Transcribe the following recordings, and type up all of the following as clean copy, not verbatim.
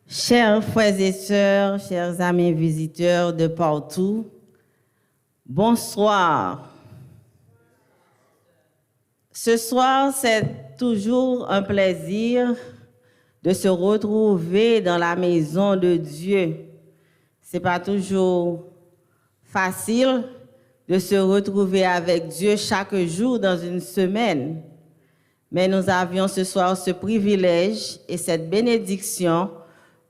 Chers frères et sœurs, chers amis visiteurs de partout, bonsoir. Ce soir, c'est toujours un plaisir de se retrouver dans la maison de Dieu. Ce n'est pas toujours facile de se retrouver avec Dieu chaque jour dans une semaine, mais nous avions ce soir ce privilège et cette bénédiction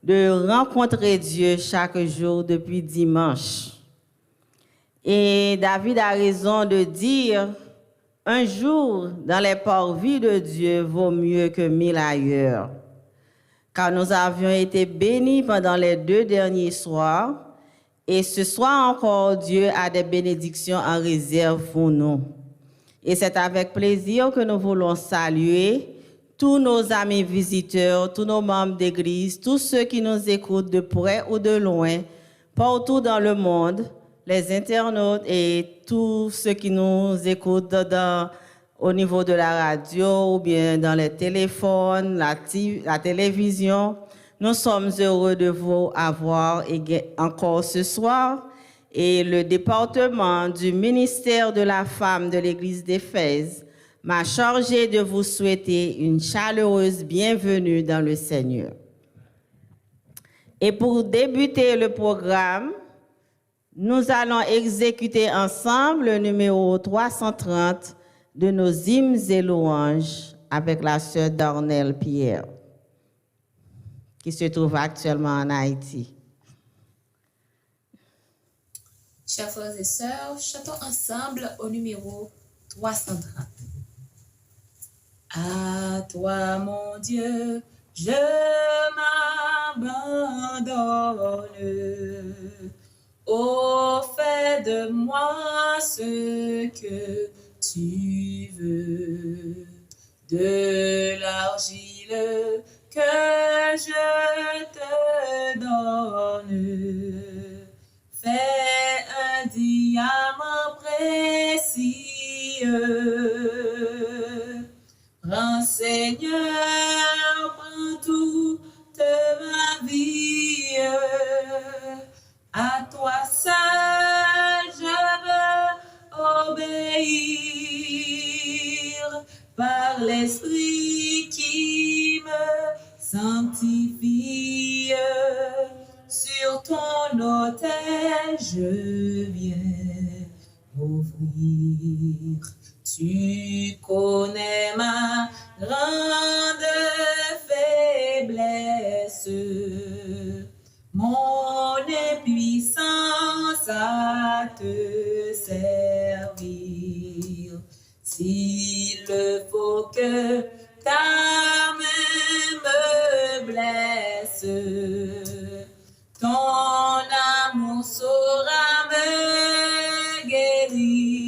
de rencontrer Dieu chaque jour depuis dimanche. Et David a raison de dire, un jour dans les parvis de Dieu vaut mieux que 1000 ailleurs. Car nous avions été bénis pendant les 2 derniers soirs, et ce soir encore, Dieu a des bénédictions en réserve pour nous. Et c'est avec plaisir que nous voulons saluer tous nos amis visiteurs, tous nos membres d'église, tous ceux qui nous écoutent de près ou de loin, partout dans le monde, les internautes et tous ceux qui nous écoutent au niveau de la radio ou bien dans les téléphones, la télévision. Nous sommes heureux de vous avoir encore ce soir. Et le département du ministère de la femme de l'église d'Éphèse m'a chargé de vous souhaiter une chaleureuse bienvenue dans le Seigneur. Et pour débuter le programme, nous allons exécuter ensemble le numéro 330 de nos hymnes et louanges avec la sœur Darnelle Pierre, qui se trouve actuellement en Haïti. Chers frères et sœurs, chantons ensemble au numéro 330. À toi, mon Dieu, je m'abandonne. Oh, fais de moi ce que tu veux. De l'argile que je te donne. Fais un diamant précieux. Prends, Seigneur, prends toute ma vie. À toi seul je veux obéir par l'Esprit qui me sanctifie. Sur ton autel, je viens m'offrir. Tu connais ma grande faiblesse, mon impuissance à te servir. S'il faut que ta main me blesse, ton amour saura me guérir.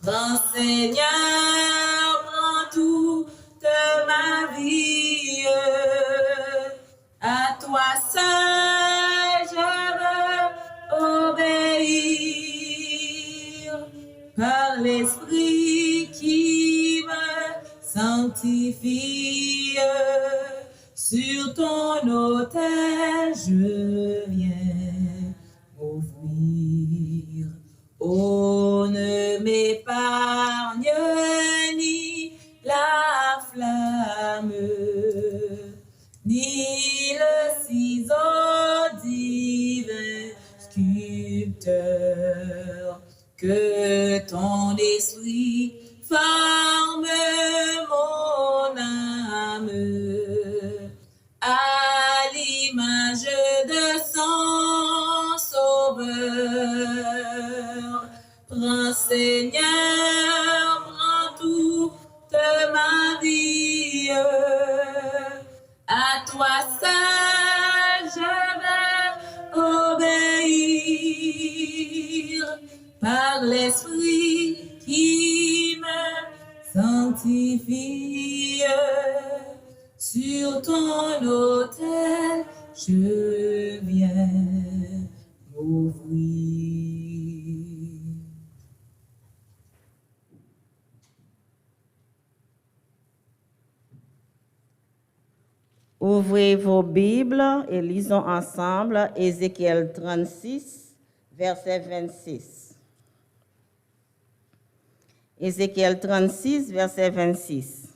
Prends, Seigneur, prends toute ma vie. À toi seul je veux obéir par l'Esprit qui me sanctifie. Sur ton autel, je viens m'offrir. Oh, ne m'épargne ni la flamme, ni le ciseau divin sculpteur, que ton esprit forme mon âme à l'image de son sauveur. Prends, Seigneur, prends toute ma vie. À toi seul je veux obéir par l'Esprit qui me sanctifie. Sur ton autel, je viens m'ouvrir. Ouvrez vos Bibles et lisons ensemble Ézéchiel 36, verset 26. Ézéchiel 36, verset 26.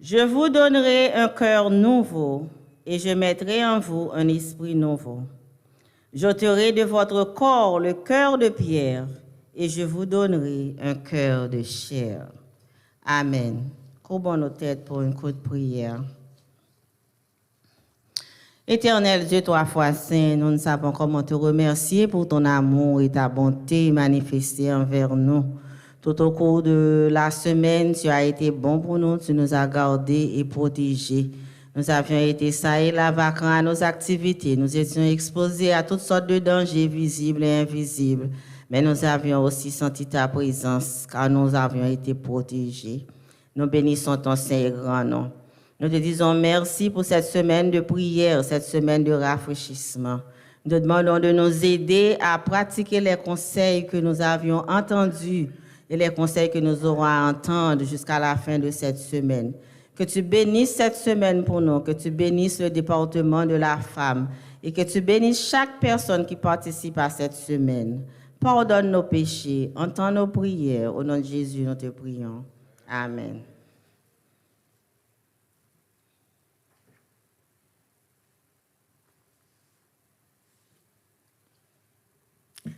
Je vous donnerai un cœur nouveau et je mettrai en vous un esprit nouveau. J'ôterai de votre corps le cœur de pierre et je vous donnerai un cœur de chair. Amen. Courbons nos têtes pour une courte prière. Éternel Dieu, trois fois saint, nous ne savons comment te remercier pour ton amour et ta bonté manifestée envers nous. Tout au cours de la semaine, tu as été bon pour nous, tu nous as gardés et protégés. Nous avions été ça et là vacants à nos activités. Nous étions exposés à toutes sortes de dangers visibles et invisibles. Mais nous avions aussi senti ta présence car nous avions été protégés. Nous bénissons ton saint et grand nom. Nous te disons merci pour cette semaine de prière, cette semaine de rafraîchissement. Nous te demandons de nous aider à pratiquer les conseils que nous avions entendus et les conseils que nous aurons à entendre jusqu'à la fin de cette semaine. Que tu bénisses cette semaine pour nous, que tu bénisses le département de la femme et que tu bénisses chaque personne qui participe à cette semaine. Pardonne nos péchés, entends nos prières. Au nom de Jésus, nous te prions. Amen.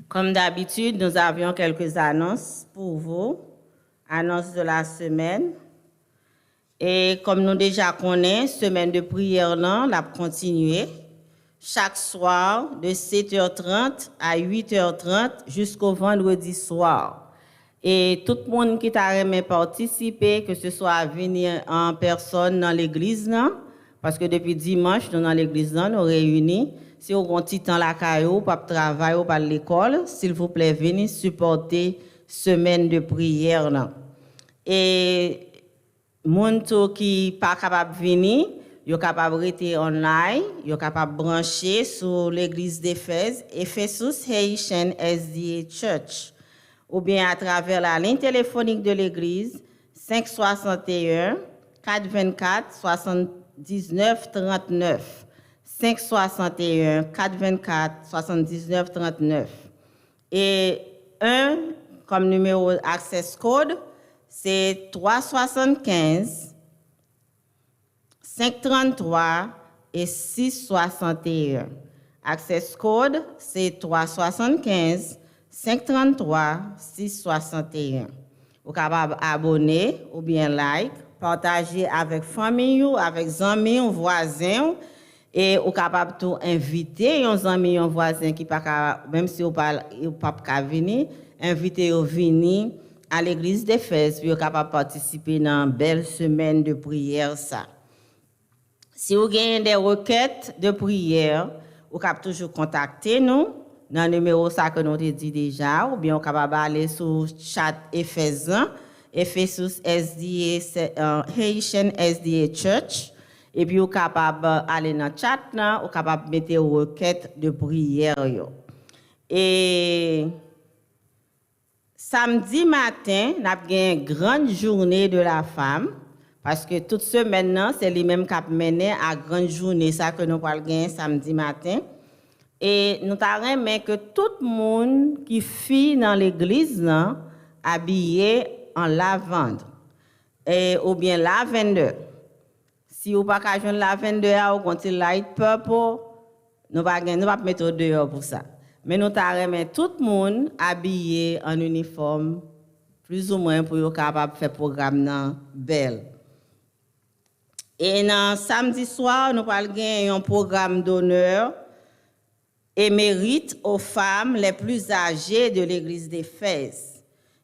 Comme d'habitude, nous avions quelques annonces pour vous, annonces de la semaine. Et comme nous déjà connaissons, semaine de prière, là, la continuer chaque soir de 7h30 à 8h30 jusqu'au vendredi soir. Et tout le monde qui t'a aimé participer, que ce soit venir en personne dans l'église, là, parce que depuis dimanche, nous dans l'église, là, nous réunis. Si vous avez un petit temps la caillou, pas de travail ou pas de l'école, s'il vous plaît, venez supporter semaine de prière. Là. Et gens qui pas capable de venir, ils sont capables de rester online, ils sont capables de brancher sur l'église d'Éphèse, Ephesus Haitian SDA Church, ou bien à travers la ligne téléphonique de l'église 561 424 79 39. 561 424 79 39. Et un, comme numéro access code, c'est 375 533 et 661. Access code, c'est 375 533 661. Vous êtes capable d'abonner ou bien like, partager avec famille, avec amis, voisins. Et vous êtes capable d'inviter un ami, un voisin qui pas même si vous ne pouvez pas venir, inviter à venir à l'église d'Éphèse, puis vous êtes capable de participer dans une belle semaine de prière. Ça. Si vous avez des requêtes de prière, vous pouvez toujours contacter nous dans le numéro ça que nous avons dit déjà, ou bien vous êtes capable d'aller sur le chat Ephésiens, Ephesus SDA, Haitian SDA Church. Et puis, vous êtes capable d'aller dans le chat, vous êtes capable de mettre des requêtes de prière. Et samedi matin, nous avons une grande journée de la femme, parce que toute semaine, c'est les mêmes qui mené à grande journée, ça que nous allons gagner samedi matin. Et nous avons que tout le monde qui fit dans l'église, habillé en lavande, ou bien lavender. Si vous n'avez pas de lavender ou de light purple, nous ne pouvons pas mettre dehors pour ça. Mais nous avons tout le monde habillé en uniforme, plus ou moins pour être capable de faire le programme belle. Et samedi soir, nous allons gagner un programme d'honneur et mérite aux femmes les plus âgées de l'église d'Éphèse.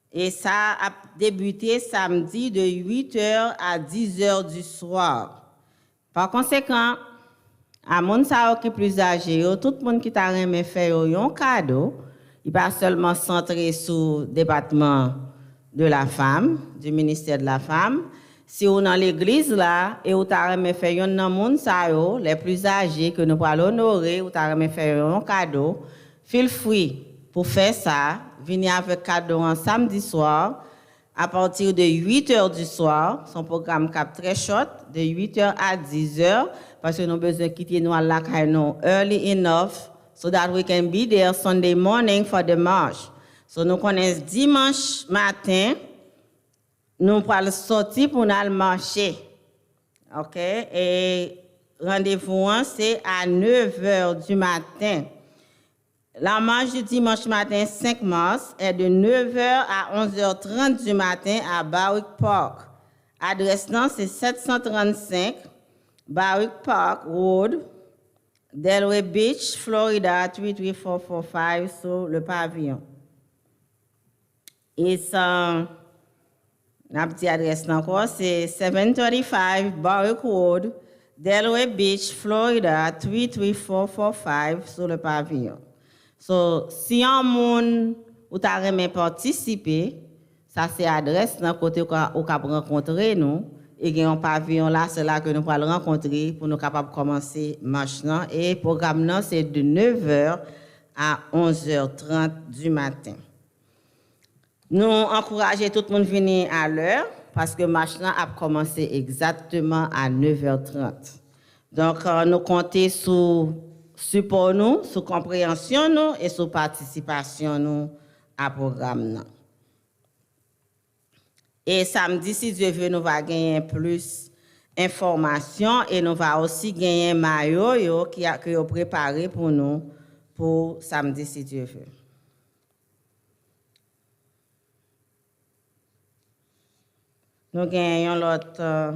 Et ça a débuté samedi de 8h à 10h du soir. Par conséquent, à mon qui est plus âgé, tout le monde qui t'a aimé faire un cadeau, il pas seulement centré sur le département de la femme, du ministère de la femme. Si on est dans l'église là et vous t'a aimé faire un monde les plus âgés que nous pourrons honorer, ou t'a aimé faire un cadeau, feel free pour faire ça, venir avec cadeau un samedi soir à partir de 8 heures du soir. Son programme cap très short, de 8 heures à 10 heures, parce que nous avons besoin de quitter nous à la early enough so that we can be there Sunday morning for the march. So nous connaissons dimanche matin, nous allons sortir pour aller marcher. OK? Et rendez-vous, c'est à 9 heures du matin. La marche du dimanche matin 5 mars est de 9 heures à 11h30 du matin à Barwick Park. Adresse c'est 735 Barwick Park Road, Delray Beach, Florida 33445 sur le pavillon. Et ça, la petite adresse encore, c'est 735 Barwick Road, Delray Beach, Florida 33445 sur le pavillon. So, si un monde ou t'a remis participer, ça c'est adresse dans côté où on peut rencontrer nous et il y a un pavillon là, c'est là que nous allons rencontrer pour nous capables commencer marche et le programme c'est de 9h à 11h30 du matin. Nous encourageons tout le monde à venir à l'heure parce que marche a commencé exactement à 9h30. Donc nous comptons sur support nous, sur compréhension nous et sur participation nous à programme. Et samedi, si Dieu veut, nous va gagner plus d'informations et nous va aussi gagner un maillot qui a préparé pour nous pour samedi, si Dieu veut. Nous gagnons l'autre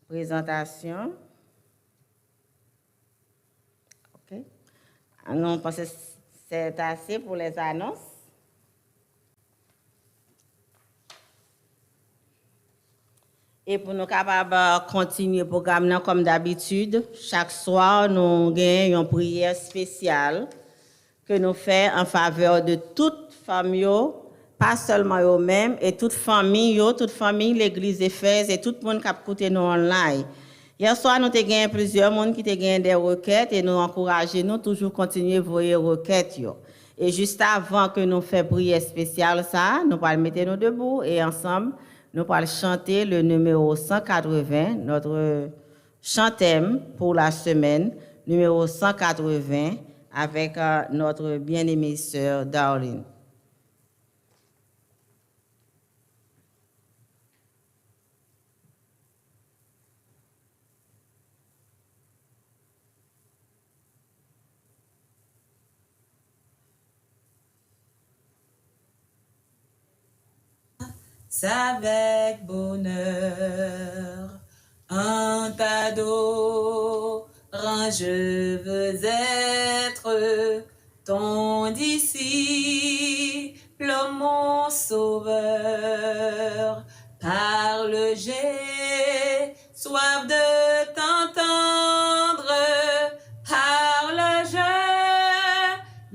présentation. OK. Non, parce que c'est assez pour les annonces. Et pour nous capables de continuer le programme comme d'habitude, chaque soir, nous avons une prière spéciale que nous faisons en faveur de toute famille, pas seulement eux-mêmes, et toute famille, l'église Éphèse et tout le monde qui a écouté nous online. Hier soir, nous avons plusieurs personnes qui ont gagné des requêtes et nous encourageons nous toujours continuer à envoyer des requêtes. Et juste avant que nous fassions prière spéciale, ça, nous allons mettre nous debout et ensemble, nous allons chanter le numéro 180, notre chantème pour la semaine, numéro 180, avec notre bien-aimée sœur Darlene. Avec bonheur, un t'adorant, je veux être ton disciple, mon sauveur. Parle, j'ai soif de t'entendre, parle, je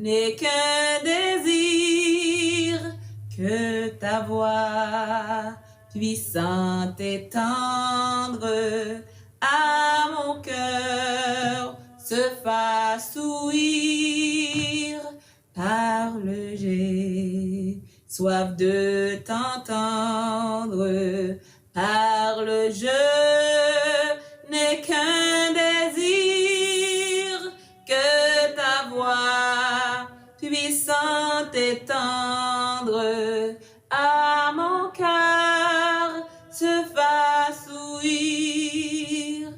n'ai qu'un désir, que ta voix puissante et tendre à mon cœur se fasse ouïr. Parle, j'ai soif de t'entendre. Parle, je n'ai qu'un désir, que ta voix puissante et tendre à mon cœur se fasse ouïr.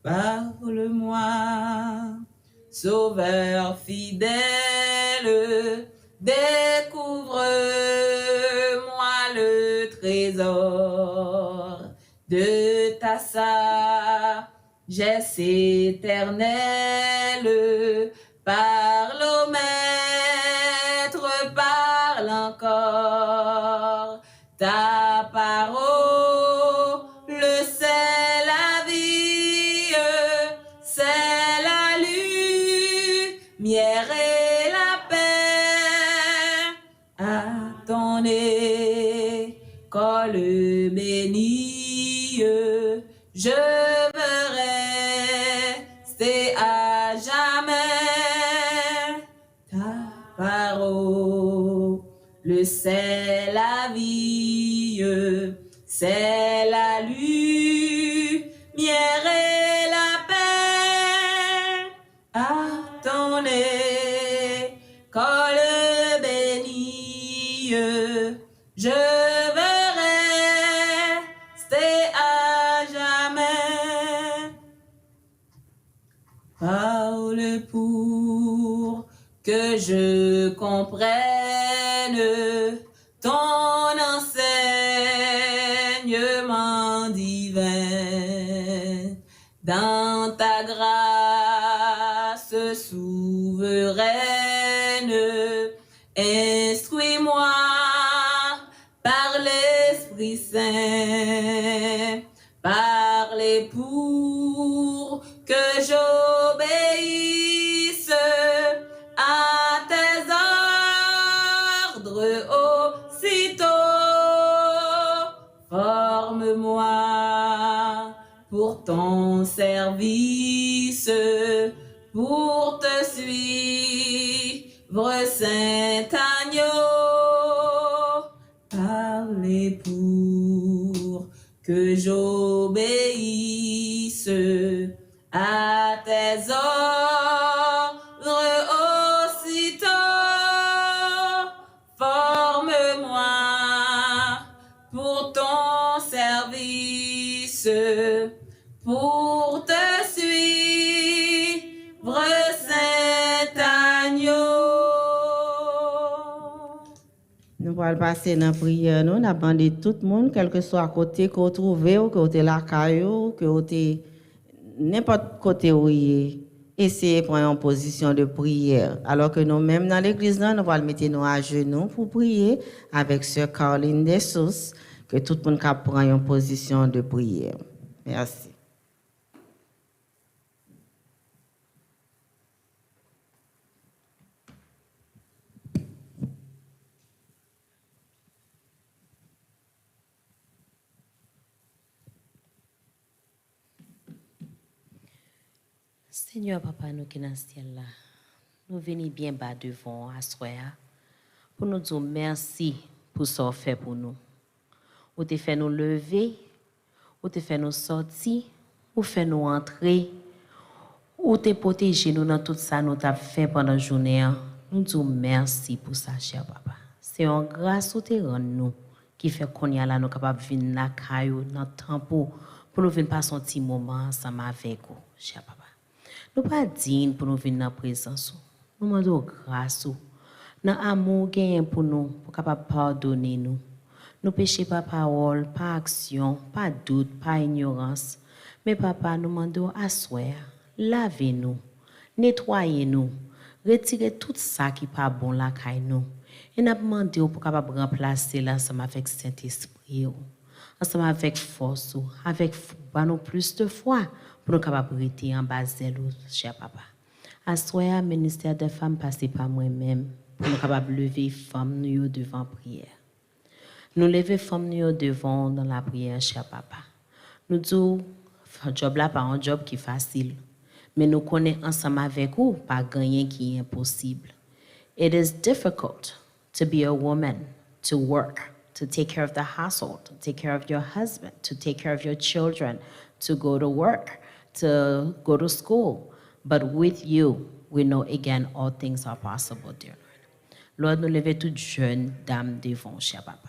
Parle-moi, Sauveur fidèle, découvre-moi le trésor de ta sagesse éternelle. Parle au Maître, parle encore. Ta parole, c'est la vie, c'est la lumière et la paix. À ton école bénie, je veux rester à jamais. pour que je comprenne ton enseignement divin. Dans ta grâce souveraine, instruis-moi par l'Esprit Saint, parlez pour que j'obéisse à tes ordres aussitôt. Forme-moi pour ton service, pour te suivre, Saint Agneau. Parlez pour que j'obéisse à tes ordres aussitôt. Forme-moi pour ton service, pour te suivre, Saint Agneau. Nous allons passer dans la prière. Nous avons demandé tout le monde, quel que soit côté que vous trouvez, ou que vous êtes la caillou, que vous êtes n'importe côté où vous êtes, essayez de prendre une position de prière. Alors que nous-mêmes dans l'église, nous allons mettre nous à genoux pour prier avec Sœur Caroline Dessous, que tout le monde prenne une position de prière. Merci. Seigneur Papa, nous qui sommes dans le ciel là, nous venons bien bas devant Assoya pour nous dire merci pour ce que vous fait pour nous. Vous te fait nous lever, vous te fait nous sortir, vous fait nous entrer, vous te protégé nous dans tout ça nous t'avons fait pendant la journée. Nous disons merci pour ça, cher Papa. C'est une grâce que tu rends nous qui fait qu'on y a là nous capables de venir dans la caillou, dans le temps pour nous venir passer un petit moment ensemble avec vous, cher Papa. Nous pas dignes pour nous venir dans la présence. Nous demandons grâce. Dans l'amour gain pour nous, pour capable pardonner nous. Nous péchons par parole, par action, par doute, par ignorance. Mais Papa, nous demandons asseoir, lavez-nous, nettoyez-nous, retirez tout ça qui n'est pas bon là caille nous. Et nous demandons pour capable remplacer l'ensemble avec Saint-Esprit, ensemble avec force, avec nous plus de foi. Pour nous capables de rester en bas de nous, cher Papa. Assoya, ministère des femmes, passez par moi-même, pour nous capables de lever femmes nous devant la prière. Nous lever femmes nous devant dans la prière, cher Papa. Nous disons, ce job là pas un job qui est facile, mais nous connaissons ensemble avec vous, pas gagner qui est impossible. It is difficult to be a woman, to work, to take care of the household, to take care of your husband, to take care of your children, to go to work, to go to school. But with you, we know again all things are possible, dear Lord. Lord, nous levons toute jeune dame devant, cher Papa.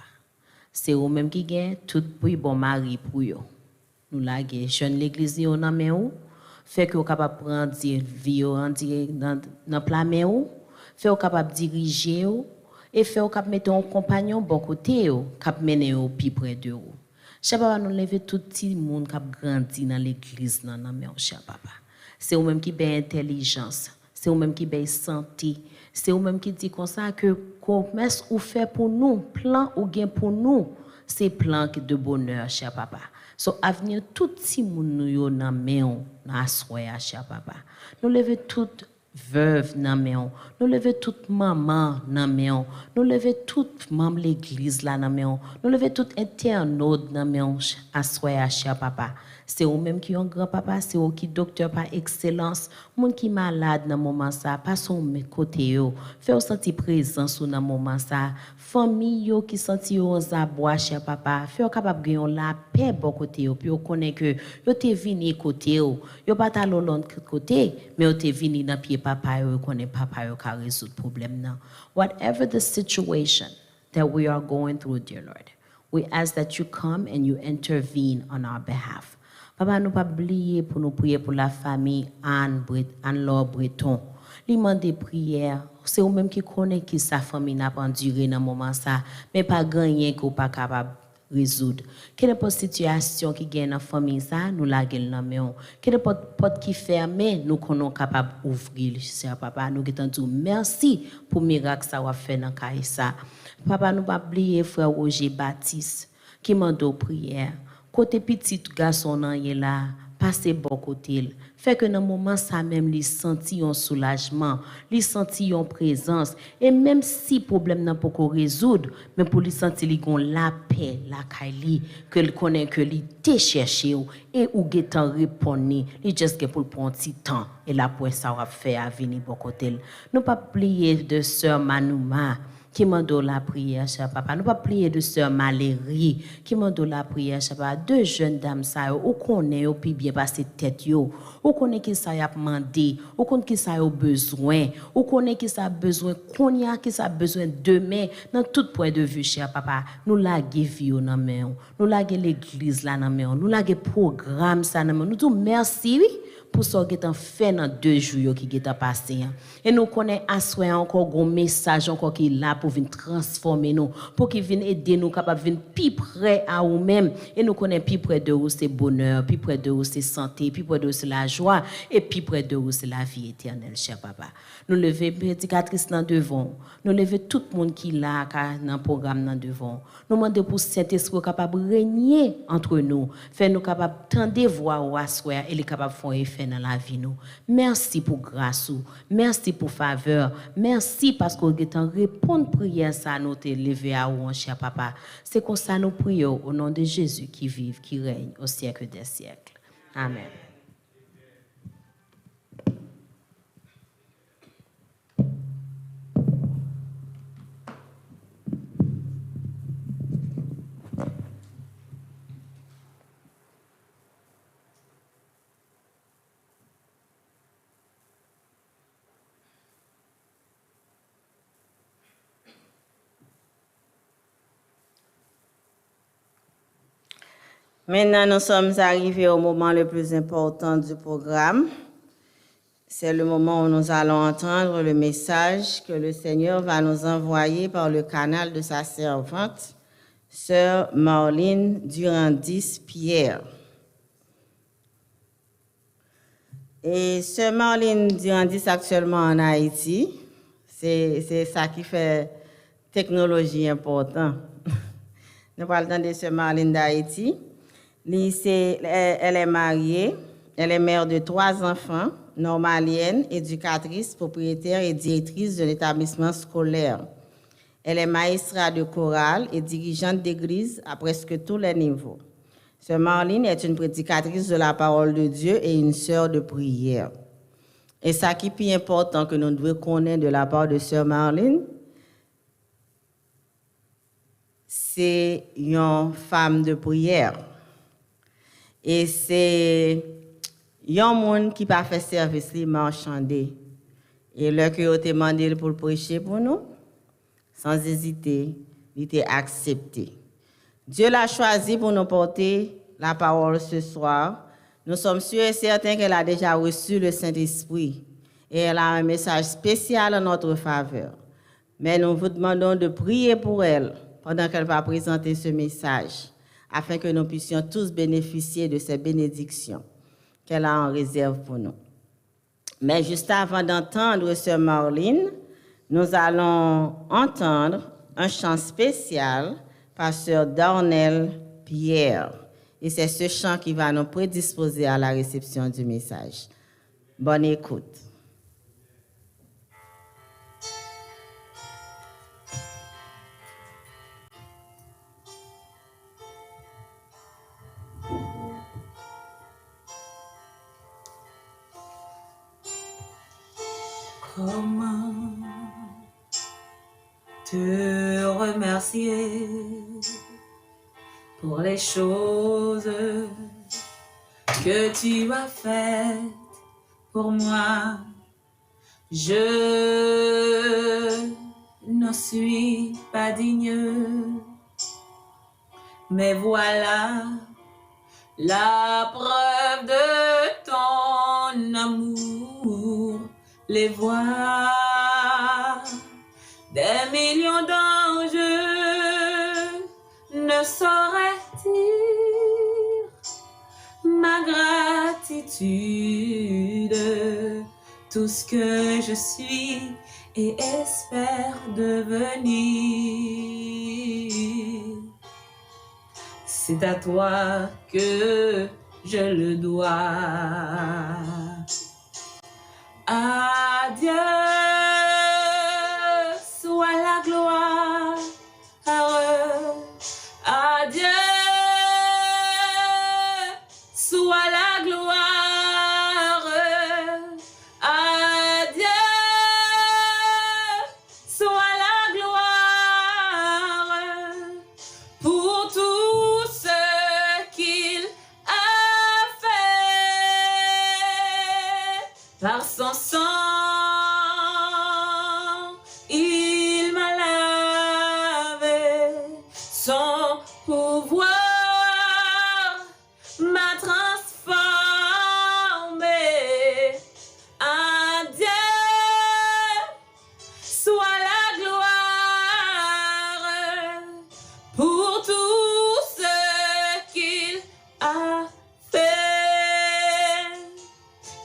C'est vous-même qui gagne tout pour bon mari pour vous. Nous laguons jeune l'église dans la main, fait que vous capable prendre vie dans la plein main, fait vous capable diriger et fait vous capable mettre un compagnon bon côté, cap mener au plus près de vous. Cher Papa, nous levons tout le monde qui a grandi dans l'église, dans la main, cher Papa. C'est vous-même qui avez intelligence, c'est vous-même qui avez santé, c'est vous-même qui dit comme ça que promesse ou fait pour nous, plan ou gain pour nous, c'est plan de bonheur, cher Papa. So avenir tout le monde nous dans la main, dans la soirée, cher Papa. Nous levons toute veuve dans la main, nous levons toute maman dans la main, nous levons toute membre de l'église là dans la main, nous levons tout internaute dans la main, à soirée, cher Papa. C'est vous-même qui ont grand papa, c'est vous qui docteur par excellence, monde qui malade dans moment ça, pas son côté yo, fait sentir présence dans moment ça, famille yo qui senti yo en bois cher papa, fait capable gagner la paix bon côté yo, puis on connaît que yo te vini côté yo pas ta l'autre côté, mais yo te vini dans pied papa yo connaît papa yo ka résoudre problème nan. Whatever the situation that we are going through, dear Lord, we ask that you come and you intervene on our behalf. Papa, nous pas oublier pour nous prier pour la famille Anne-Laure Breton. Li mande prière, c'est ou même qui connaît qui sa famille n'a pas enduré dans moment ça, mais pas gagné qu'on pas capable résoudre. Quelle est la situation qui gagne dans famille ça, nous la gagne dans main. Quelle est la porte qui fermée, nous connaissons capable ouvrir, cher papa, nous qui dit merci pour miracle ça va faire dans caille ça. Papa, nous pas oublier frère Roger Baptiste qui mande prière. Côté petit garçon nan yé là, passer bon côté. Fait que dans moment ça même li senti un soulagement, li senti une présence et même si problème n'a pas qu'on résoudre, mais pour li senti li gon la paix, la kaili que il connaît que li te cherché et ou getan répondre, li juste que pour prendre petit temps et la pour ça va faire à venir bon côté. Nous pas oublier de sœur Manouma qui m'a donné la prière, cher papa. Nous pas prier de sœur Malérie, qui m'a donné la prière, cher papa. Deux jeunes dames, ça, ou connaît, ou puis bien passer tête, yo. Ou connaît qui ça y a demandé, ou connaît qui ça y a besoin, ou connaît qui ça a besoin, qu'on y a qui ça a besoin demain, dans tout point de vue, cher papa. Nous laguer vie dans main, nous laguer l'église là dans main, nous laguer programme ça dans main. Nous disons merci, oui. Pour ce qui est fait dans 2 jours qui est passé. Et nous connaissons assoyer encore un message encore qui est là pour venir transformer nous, pour qu'il vienne aider nous, capable de venir plus près à nous-mêmes. Et nous connaissons plus près de vous c'est bonheur, plus près de vous c'est santé, plus près de vous c'est la joie, et plus près de vous c'est la vie éternelle, cher papa. Nous levons prédicatrice dans devant, nous levons tout le monde qui est là dans le programme dans devant. Nous demandons pour cet esprit capable de régner entre nous, faire nous capables de voir ou asseoir et les capables de faire effet dans la vie nous. Merci pour grâce, merci pour faveur, merci parce que vous avez répondu prière ça nous te levé à vous, cher papa. C'est comme ça nous prions au nom de Jésus qui vive, qui règne au siècle des siècles. Amen. Maintenant, nous sommes arrivés au moment le plus important du programme. C'est le moment où nous allons entendre le message que le Seigneur va nous envoyer par le canal de sa servante, Sœur Marlene Durandis-Pierre. Et Sœur Marlene Durandis actuellement en Haïti, c'est ça qui fait technologie importante. Nous parlons de Sœur Marlene d'Haïti. Elle est mariée, elle est mère de 3 enfants, normalienne, éducatrice, propriétaire et directrice de l'établissement scolaire. Elle est maestra de chorale et dirigeante d'église à presque tous les niveaux. Sœur Marlene est une prédicatrice de la parole de Dieu et une sœur de prière. Et ça qui est plus important que nous devons connaître de la part de Sœur Marlene, c'est une femme de prière. Et c'est un monde qui pas fait service li marchander. Et là que vous demandé pour prêcher pour nous, sans hésiter, il était accepté. Dieu l'a choisi pour nous porter la parole ce soir. Nous sommes sûrs et certains qu'elle a déjà reçu le Saint-Esprit et elle a un message spécial en notre faveur. Mais nous vous demandons de prier pour elle pendant qu'elle va présenter ce message, afin que nous puissions tous bénéficier de ces bénédictions qu'elle a en réserve pour nous. Mais juste avant d'entendre Sœur Marlene, nous allons entendre un chant spécial par Sœur Darnelle Pierre. Et c'est ce chant qui va nous prédisposer à la réception du message. Bonne écoute. Comment te remercier pour les choses que tu as faites pour moi. Je n'en suis pas digne, mais voilà la preuve de ton amour, les voix des millions d'anges ne sauraient dire ma gratitude, tout ce que je suis et espère devenir. C'est à toi que je le dois. À Dieu soit la gloire. À Dieu soit la gloire. À Dieu soit la gloire pour tout ce qu'il a fait. Par son sang, il m'a lavé. Son pouvoir m'a transformé. À Dieu soit la gloire pour tout ce qu'il a fait.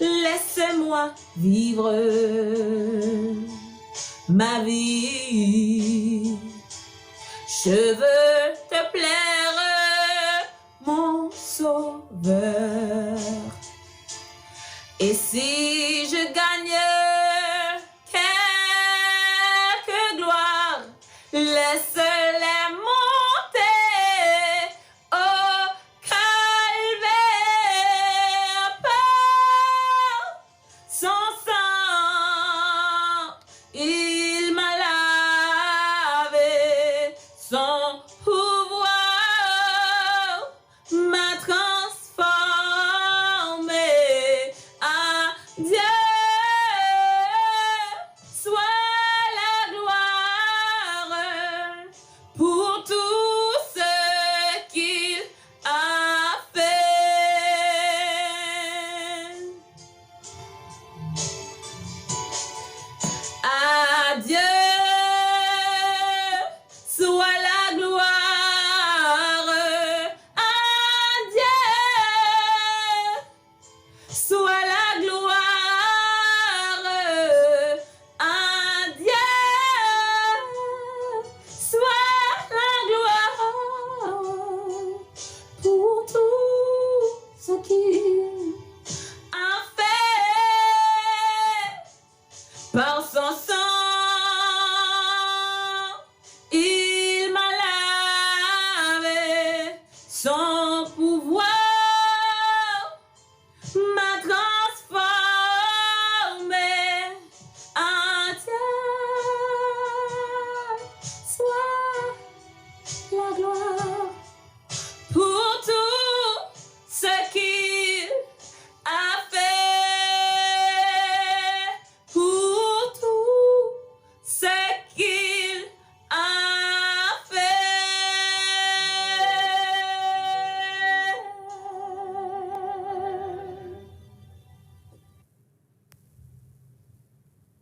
Laissez-moi vivre ma vie. Je veux te plaire, mon sauveur. Et si je gagne quelque gloire, laisse-les monter au calvaire. Par son sang, il m'a lavé. Son pouvoir m'a transformé. À Dieu soit la gloire pour tout ce qu'il a fait. À Dieu soit la gloire. À Dieu soit la gloire. À Dieu soit la gloire pour tout ce qu'il a fait. Par son sang, il m'a lavé. Son pouvoir m'a transformé. À Dieu soit la gloire pour tout ce qu'il a fait. Pour tout ce qu'il a fait.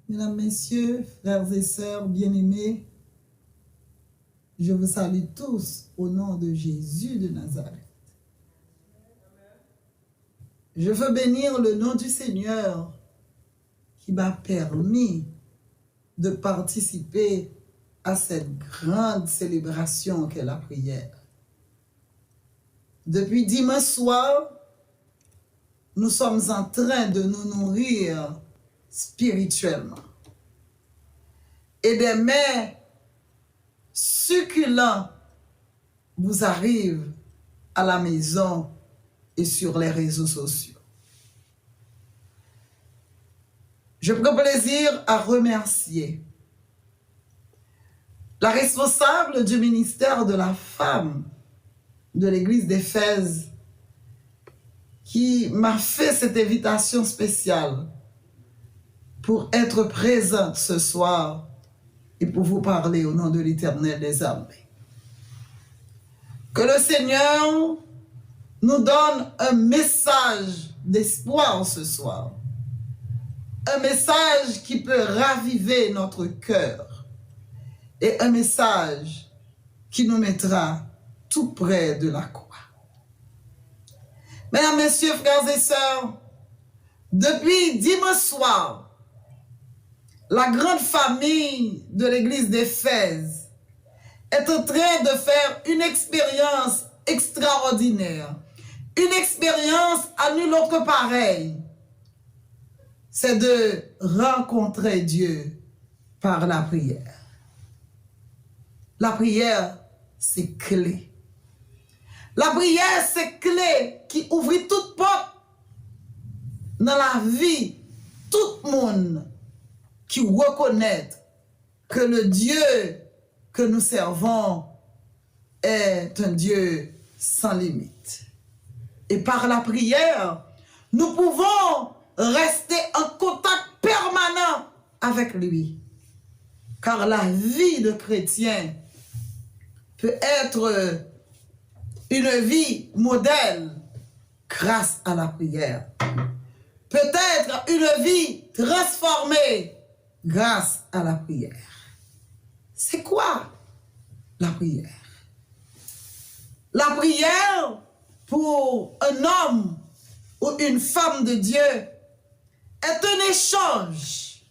Mesdames, Messieurs, frères et sœurs bien-aimés, je vous salue tous au nom de Jésus de Nazareth. Je veux bénir le nom du Seigneur qui m'a permis de participer à cette grande célébration qu'est la prière. Depuis dimanche soir, nous sommes en train de nous nourrir spirituellement. Et des mets succulents vous arrivent à la maison et sur les réseaux sociaux. Je prends plaisir à remercier la responsable du ministère de la femme de l'église d'Éphèse qui m'a fait cette invitation spéciale pour être présente ce soir et pour vous parler au nom de l'Éternel des armées. Que le Seigneur nous donne un message d'espoir ce soir. Un message qui peut raviver notre cœur. Et un message qui nous mettra tout près de la croix. Mesdames, Messieurs, frères et sœurs, depuis dimanche soir, la grande famille de l'église d'Éphèse est en train de faire une expérience extraordinaire. Une expérience à nul autre pareille. C'est de rencontrer Dieu par la prière. La prière, c'est clé. La prière, c'est clé qui ouvre toute porte dans la vie. Tout le monde qui reconnaît que le Dieu que nous servons est un Dieu sans limite. Et par la prière, nous pouvons rester en contact permanent avec lui. Car la vie de chrétien peut être une vie modèle grâce à la prière. Peut-être une vie transformée grâce à la prière. C'est quoi la prière? La prière pour un homme ou une femme de Dieu est un échange.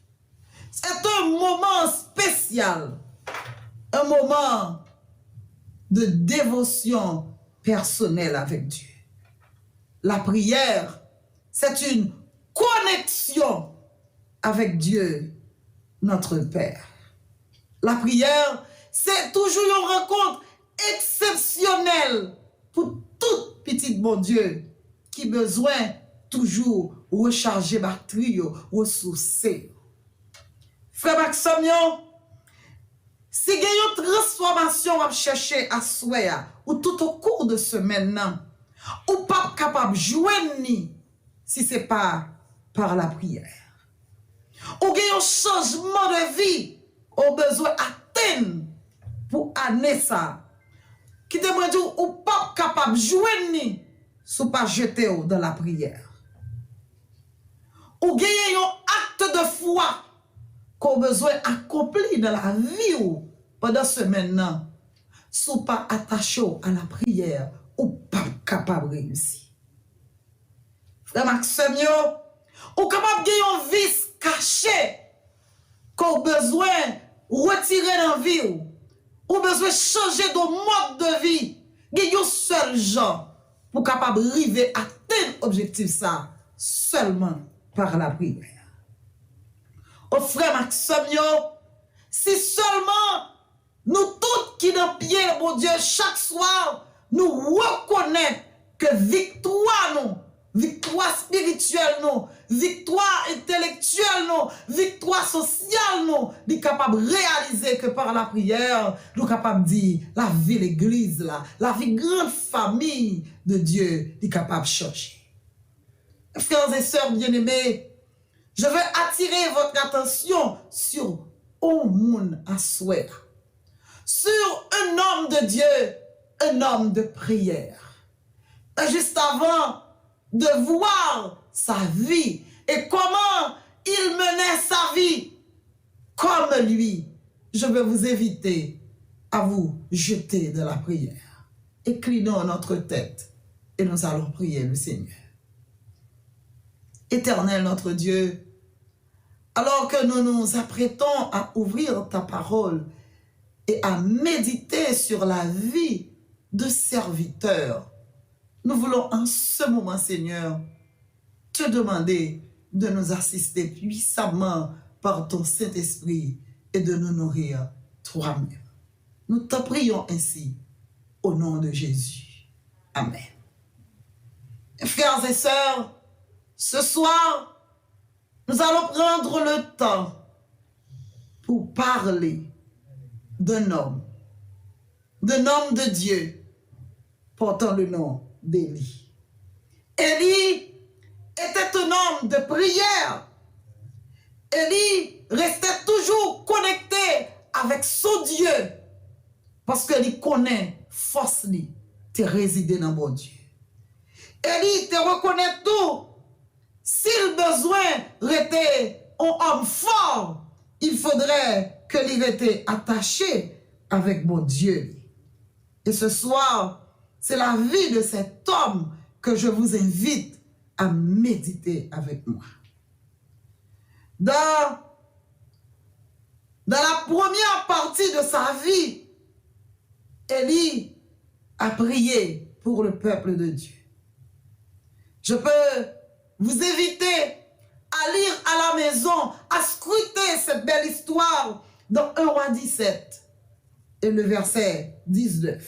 C'est un moment spécial. Un moment de dévotion personnelle avec Dieu. La prière, c'est une connexion avec Dieu, notre Père. La prière, c'est toujours une rencontre exceptionnelle pour tout petit bon Dieu qui a besoin toujours recharger batterie, ressourcer. Frère Maxime, si il y a une transformation à chercher à souhait, ou tout au cours de semaine, ou pas capable de joindre si ce n'est pas par la prière. Ou il y a un changement de vie, au besoin d'atteindre pour année ça. Qui demande ou pas capable de joindre si pas jeter dans la prière. Ou il y a un acte de foi qu'on a besoin d'accomplir dans la vie pendant ce maintenant, si pas attaché à la prière ou pas capable de réussir. Frère Maxime, ou capable de gagner un vice caché qu'on a besoin de retirer dans la vie ou besoin de changer de mode de vie. Il y a un seul genre pour capable d'arriver à tel objectif ça seulement par la prière. Au frère Maxime, si seulement nous tous qui dans pied, mon Dieu, chaque soir, nous reconnaissons que victoire spirituelle, victoire intellectuelle, victoire sociale, nous sommes capables de réaliser que par la prière, nous sommes capables de dire la vie l'église, la vie grande famille de Dieu, est capable de changer. Frères et sœurs bien-aimés, je veux attirer votre attention sur un monde à souhait, sur un homme de Dieu, un homme de prière. Et juste avant de voir sa vie et comment il menait sa vie comme lui, je veux vous inviter à vous jeter de la prière. Inclinons notre tête et nous allons prier le Seigneur. Éternel notre Dieu, alors que nous nous apprêtons à ouvrir ta parole et à méditer sur la vie de serviteurs, nous voulons en ce moment, Seigneur, te demander de nous assister puissamment par ton Saint-Esprit et de nous nourrir toi-même. Nous te prions ainsi au nom de Jésus. Amen. Frères et sœurs, ce soir, nous allons prendre le temps pour parler d'un homme de Dieu portant le nom d'Élie. Élie était un homme de prière. Élie restait toujours connecté avec son Dieu parce qu'il connaît force de résider dans mon Dieu. Élie te reconnaît tout. S'il besoin était un homme fort, il faudrait que l'il était attaché avec mon Dieu. Et ce soir, c'est la vie de cet homme que je vous invite à méditer avec moi. Dans la première partie de sa vie, Élie a prié pour le peuple de Dieu. Je peux vous inviter à lire à la maison, à scruter cette belle histoire dans 1 Roi 17 et le verset 19.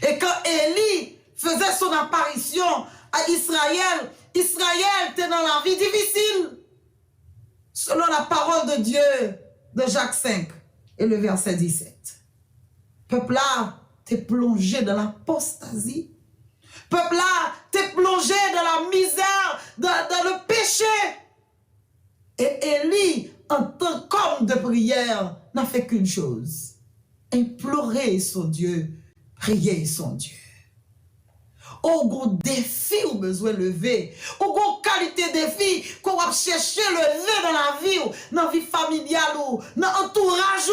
Et quand Élie faisait son apparition à Israël, Israël était dans la vie difficile, selon la parole de Dieu de Jacques 5 et le verset 17. Peuple là, t'es plongé dans l'apostasie. Peuple là, t'es plongé dans la misère, dans le péché. Et Élie, en tant qu'homme de prière, n'a fait qu'une chose: implorer son Dieu, prier son Dieu. Au gros défi ou besoin lever, au gros qualité défi qu'on va chercher lever dans la vie, dans la vie familiale, dans l'entourage,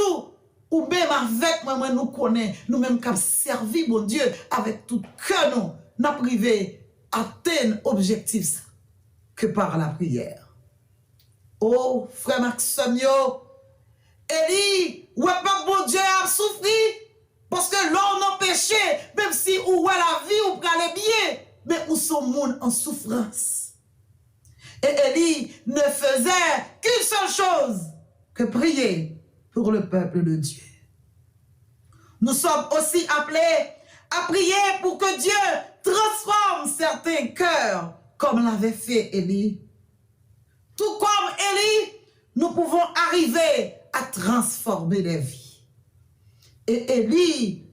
ou même avec moi, nous connaissons, nous-mêmes qui servi mon Dieu avec tout cœur, nous n'avons privé atteindre l'objectif que par la prière. Oh, frère Maxime, Élie, ouais, pas bon Dieu a souffert. Parce que l'homme n'a péché, même si ou la vie ou aller bien, mais où son monde en souffrance. Et Élie ne faisait qu'une seule chose, que prier pour le peuple de Dieu. Nous sommes aussi appelés à prier pour que Dieu transforme certains cœurs, comme l'avait fait Élie. Tout comme Élie, nous pouvons arriver à transformer les vies. Et Élie,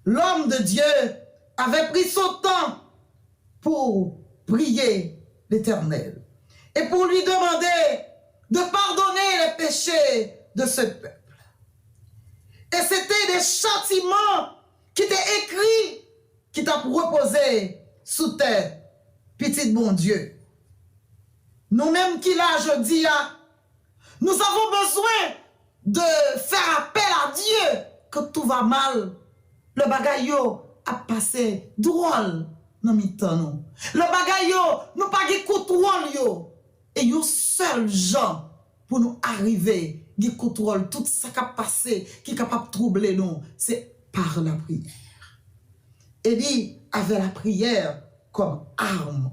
l'homme de Dieu, avait pris son temps pour prier l'Éternel et pour lui demander de pardonner les péchés de ce peuple. Et c'était des châtiments qui étaient écrits, qui t'a reposé sous terre, petit bon Dieu. Nous-mêmes qui là, je dis, nous avons besoin de faire appel à Dieu. Quand tout va mal, le bagay yo a passé drôle dans mi-temps nous. Le bagay yo, nous pas de contrôle yo. Et yo seul gens pour nous arriver, qui contrôle tout ça qui a passé, qui est capable de troubler nous, c'est par la prière. Élie avait la prière comme arme.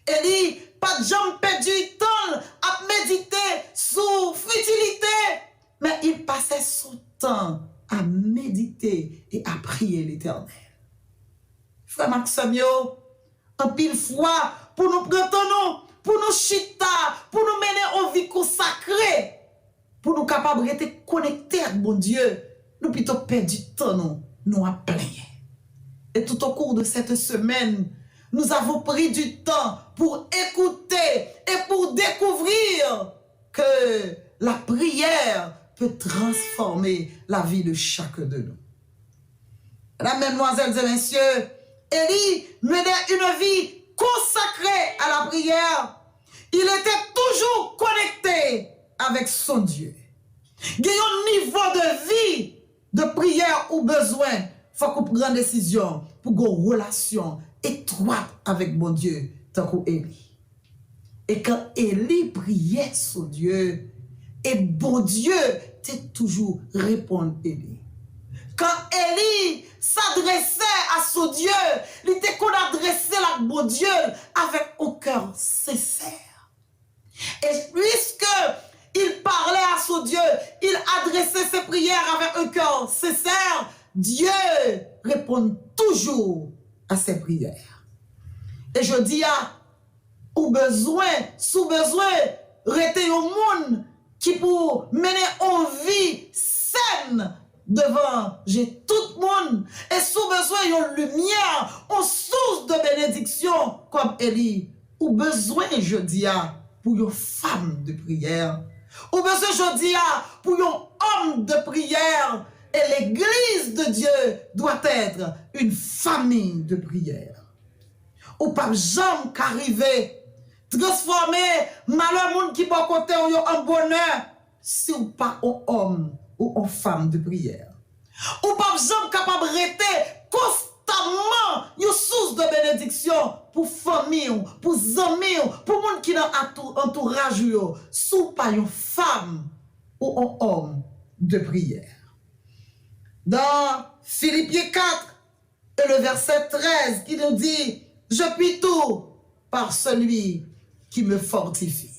Élie pas de jambe perdu temps à méditer sous futilité, mais il passait son temps à méditer et à prier l'Éternel. Frère Maxime, en pile fois, pour nous prendre, pour nous chita, pour nous mener en vie consacrée, pour nous capables de rester connectés avec bon Dieu, nous plutôt perdre du temps, nous à plein. Et tout au cours de cette semaine, nous avons pris du temps pour écouter et pour découvrir que la prière peut transformer la vie de chacun de nous. Mesdames, mesdemoiselles et messieurs, Élie menait une vie consacrée à la prière. Il était toujours connecté avec son Dieu. Il y a un niveau de vie, de prière ou besoin, il faut qu'on prenne une décision pour une relation étroite avec mon Dieu, tant qu'Élie. Et quand Élie priait son Dieu, et bon Dieu t'a toujours répondu Élie. Quand Élie s'adressait à son Dieu, il était qu'on adressait à bon Dieu avec un cœur sincère. Et puisque il parlait à son Dieu, il adressait ses prières avec un cœur sincère, Dieu répond toujours à ses prières. Et je dis au besoin, sous besoin, rester au monde qui pour mener en vie saine devant j'ai tout le monde et sous besoin une lumière, une source de bénédiction comme Élie. Ou besoin, je dis, pour une femme de prière. Ou besoin, je dis, pour un homme de prière. Et l'église de Dieu doit être une famille de prière. ou pas jamais qu'arriver transformer malheur monde qui pas côté en bonheur si ou pas un homme ou une femme de prière. Ou pas jamais capable de rester constamment une source de bénédiction pour famille, pour amis, pour monde qui dans entourage yo, sous pas une femme ou un homme de prière. Dans Philippiens 4 et le verset 13 qui nous dit je puis tout par celui qui me fortifie.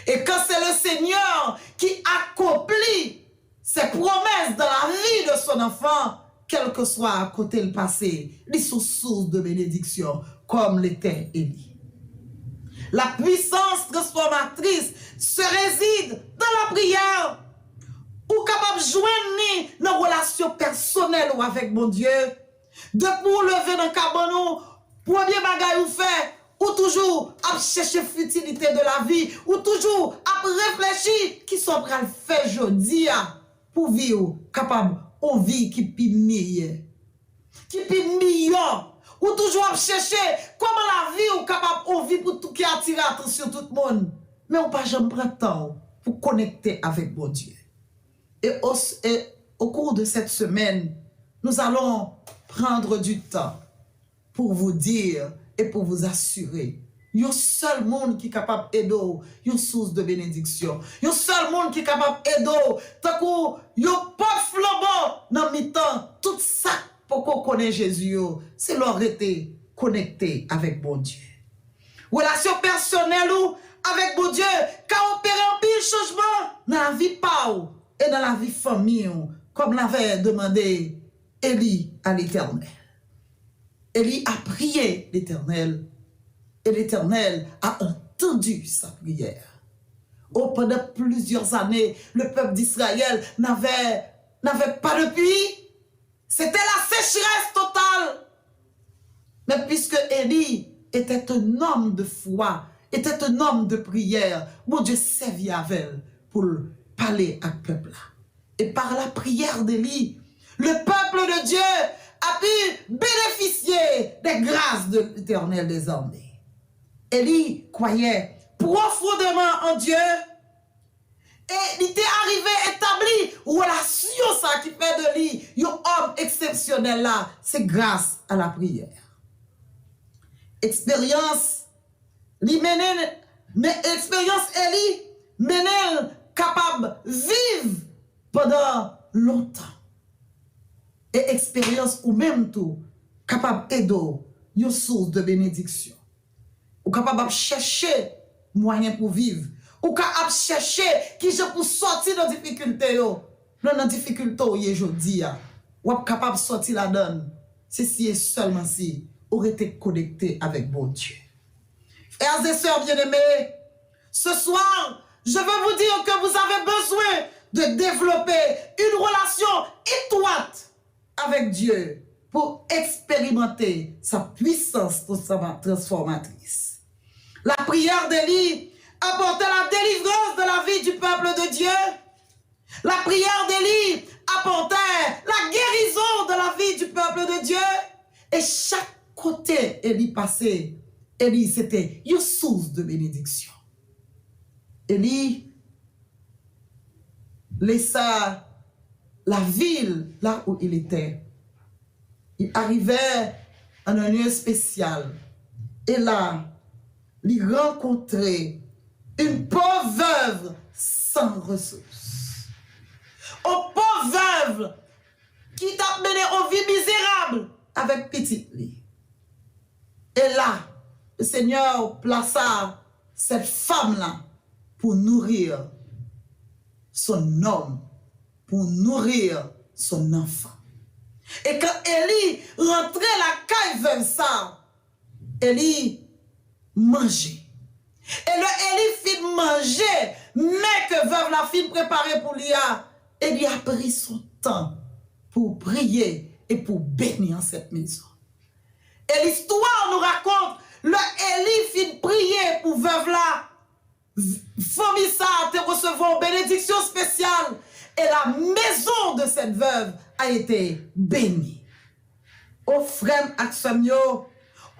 Et quand c'est le Seigneur qui accomplit ses promesses dans la vie de son enfant, quel que soit à côté le passé, les sources de bénédiction, comme l'était Élie. La puissance transformatrice se réside dans la prière, ou capable de joindre nos relations personnelles avec mon Dieu, de pour lever dans le cabanon, premier bagage ou fait, ou toujours à chercher futilité de la vie, ou toujours à réfléchir qui sont prêts à faire aujourd'hui pour vivre capable de vie qui est meilleure, qui est meilleure, ou toujours à chercher comment la vie est capable de vivre pour tout qui attire l'attention de tout le monde, mais on pas jamais prendre temps pour connecter avec mon Dieu. Et au cours de cette semaine, nous allons prendre du temps pour vous dire et pour vous assurer, il y a un seul monde qui est capable d'aider, une source de bénédiction. Il y a un seul monde qui est capable d'aider, tant qu'il n'y a pas de flambeau dans le temps, tout ça pour qu'on connaisse Jésus, c'est leur été connecté avec mon Dieu. Relation personnelle ou avec mon Dieu, car opérer un pile changement dans la vie Pau et dans la vie famille, comme l'avait demandé Élie à l'Éternel. Élie a prié l'Éternel et l'Éternel a entendu sa prière. Pendant plusieurs années, le peuple d'Israël n'avait pas de pluie. C'était la sécheresse totale. Mais puisque Élie était un homme de foi, était un homme de prière, mon Dieu servit avec elle pour parler à ce peuple-là. Et par la prière d'Élie, le peuple de Dieu a pu bénéficier des grâces de l'Éternel des armées. Élie croyait profondément en Dieu et il était arrivé à établir relation ça qui fait de lui un homme exceptionnel là, c'est grâce à la prière. Expérience Élie menait capable de vivre pendant longtemps. Et expérience ou même tout capable d'aider une source de bénédiction. Ou capable de chercher moyen pour vivre. Ou capable de chercher qui je pour sortir de difficulté yo. Dans la difficulté aujourd'hui, ou capable de sortir la donne. C'est si et seulement si aurait été connecté avec bon Dieu. Frères et sœurs bien-aimés, ce soir, je veux vous dire que vous avez besoin de développer une relation étroite avec Dieu pour expérimenter sa puissance transformatrice. La prière d'Élie apportait la délivrance de la vie du peuple de Dieu. La prière d'Élie apportait la guérison de la vie du peuple de Dieu. Et chaque côté Élie passait, Élie c'était une source de bénédiction. Élie laissa la ville là où il était. Il arrivait en un lieu spécial. Et là, il rencontrait une pauvre veuve sans ressources. Une pauvre veuve qui t'a mené en vie misérable avec petite lit. Et là, le Seigneur plaça cette femme-là pour nourrir son homme, pour nourrir son enfant. Et quand Élie rentrait la caille veuve ça, Élie mangeait. Et le Élie fit manger, mais que veuve la fit préparer pour lui, Élie a pris son temps pour prier et pour bénir cette maison. Et l'histoire nous raconte, le Élie fit prier pour veuve là, famille ça te recevoir une bénédiction spéciale et la maison de cette veuve a été bénie. Au frère Axamio,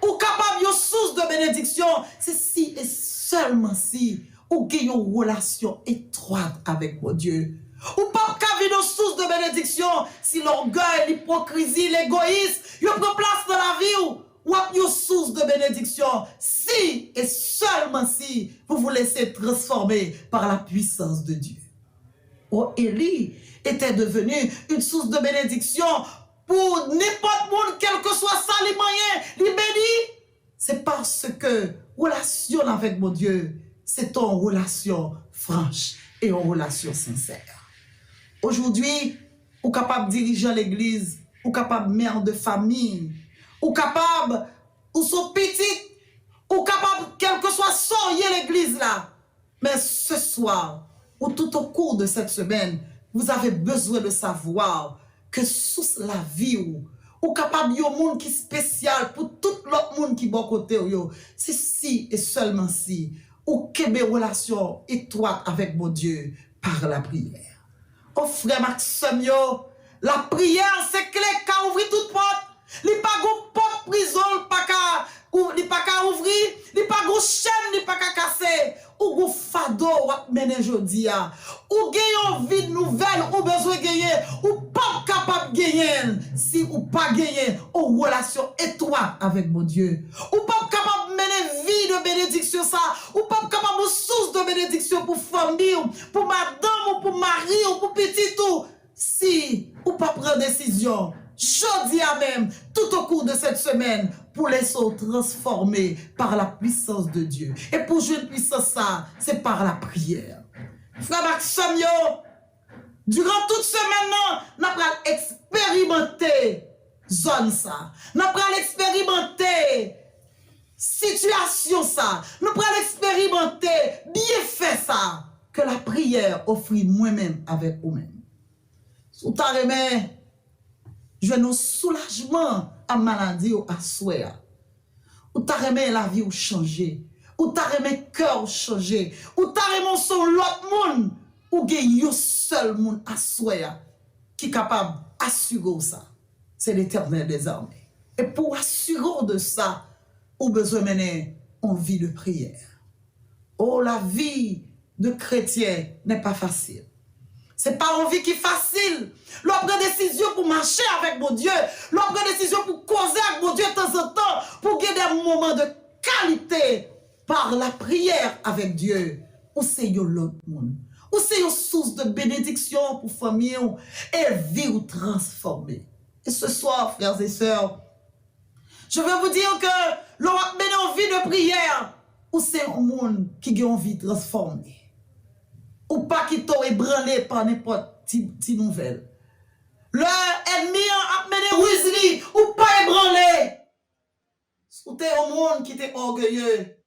ou capable de source de bénédiction, c'est si et seulement si ou avez une relation étroite avec mon Dieu. Ou pas qu'à une source de bénédiction si l'orgueil, l'hypocrisie, l'égoïsme, ils prennent place dans la vie ou avez une source de bénédiction si et seulement si vous vous laissez transformer par la puissance de Dieu. Oh, Élie était devenu une source de bénédiction pour n'importe monde, quel que soit ça, les moyens, les bénis. C'est parce que relation avec mon Dieu, c'est une relation franche et une relation sincère. Aujourd'hui, vous êtes capable de diriger l'église, vous êtes capable de mère de famille, vous êtes capable, ou sont petits, ou capable, quel que soit soyez l'église là. Mais ce soir, ou tout au cours de cette semaine, vous avez besoin de savoir que sous la vie ou capable de monde qui est spécial pour tout l'autre monde qui est bon côté c'est si et seulement si ou qu'il y ait une relation étroite avec mon Dieu par la prière. Oh frère Maxime, la prière c'est clé qui ouvre toute porte. Il n'y a pas de porte prison, il n'y a pas qu'à ouvrir, il n'y a pas de chaîne, il n'y a pas qu'à casser. Ou go fado wap mene jodi a. Ou gagne envie de nouvelle, ou besoin gagner, ou pas capable gagner si ou pas gagner en relation étroite avec mon Dieu. Ou pas capable mener vie de bénédiction ça, ou pas capable source de bénédiction pour famille, pour madame ou pour mari ou pour petit tout. Si ou pas prendre décision, jodi a même tout au cours de cette semaine pour les sauts transformés par la puissance de Dieu. Et pour jouer une puissance ça, c'est par la prière. Frère Maxime, durant toute semaine, nous allons expérimenter zone ça. Nous allons expérimenter situation ça. Nous allons expérimenter bienfait ça. Que la prière offre moi-même avec vous-même. Sous ta remède, je nous soulagement à maladie ou à souhait. Ou ta remè la vie ou changer. Ou ta remè cœur changer. Ou ta remè son l'autre monde. Ou gen yon seul monde à souhait qui est capable d'assurer ça. C'est l'Éternel des armées. Et pour assurer de ça, ou besoin mener en vie de prière. Oh, la vie de chrétien n'est pas facile. C'est pas une vie qui est facile. L'on prend décision pour marcher avec mon Dieu. L'on prend décision pour causer avec mon Dieu de temps en temps. Pour gagner des moments de qualité par la prière avec Dieu. Ou c'est l'autre monde. Ou c'est une source de bénédiction pour famille et vie ou transformée. Et ce soir, frères et sœurs, je veux vous dire que l'on a mené en vie de prière. Ou c'est un monde qui a envie de transformer. Ou pas qui t'ont ébranlé par n'importe petite nouvelle. L'ennemi a mené Wesley, ou pas ébranlé. Ou t'es un monde qui t'est orgueilleux.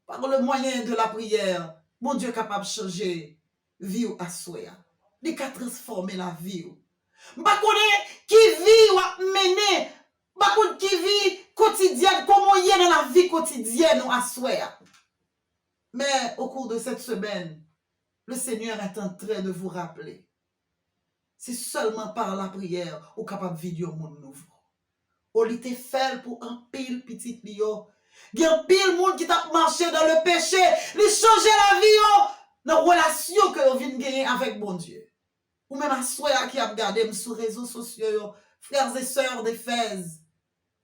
Par le moyen de la prière, mon Dieu est capable de changer vie ou à souhait. Il est capable de transformer la vie. Bah qui vit ou a mené, bah qui vit quotidienne, comment il y a dans la vie quotidienne ou à souhait. Mais au cours de cette semaine, le Seigneur est en train de vous rappeler. C'est seulement par la prière ou capable de vivre un monde nouveau. Ou il était fait pour un pile petit lio. Il y a un pile monde qui t'a marché dans le péché, il changer la vie dans la relation que vous venez gagner avec bon Dieu. Ou même à soi qui a regardé sur les réseaux sociaux, frères et sœurs d'Éphèse.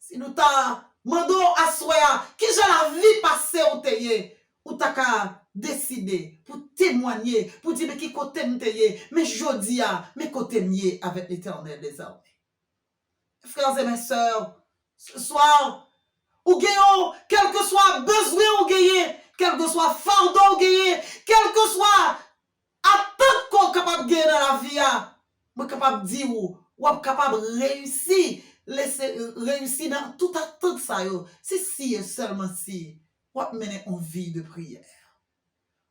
Si nous t'a demandé à soi qui j'ai la vie passée au théier, ou t'as qu'à décider pour témoigner, pour dire qui côté m'teye, mais jodi a, mais côté m'y avec l'Éternel des armées. Frères et mes sœurs, ce soir, ou gagnons, quel que soit besoin ou gagner, quel que soit fardeau ou gagner, quel que soit attente qu'on est capable de gagner dans la vie, on est capable de dire ou est capable de réussir dans toute attente ça yo. C'est si et seulement si ou mener en vie de prière.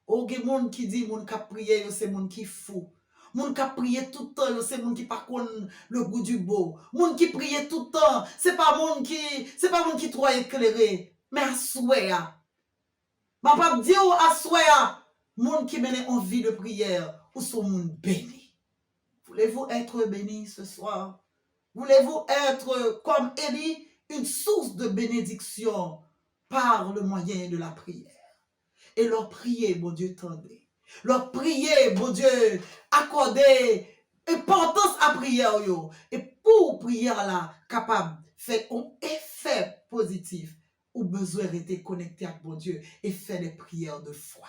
Ou gen moun qui dit moun ka prier c'est moun qui fou. Moun ka prier tout le temps c'est moun qui pas connaît le goût du beau. Moun qui prier tout le temps, c'est pas moun qui trop éclairé, mais à souhait. Ma pas dire à souhait, moun qui mène en vie de prière ou sont moun béni. Voulez-vous être béni ce soir? Voulez-vous être comme Élie une source de bénédiction par le moyen de la prière. Et leur prier, bon Dieu, tendez. Leur prier, bon Dieu, accorder importance à prière. Yo. Et pour prière là, capable, faire un effet positif, ou besoin d'être connecté avec bon Dieu et faire des prières de foi.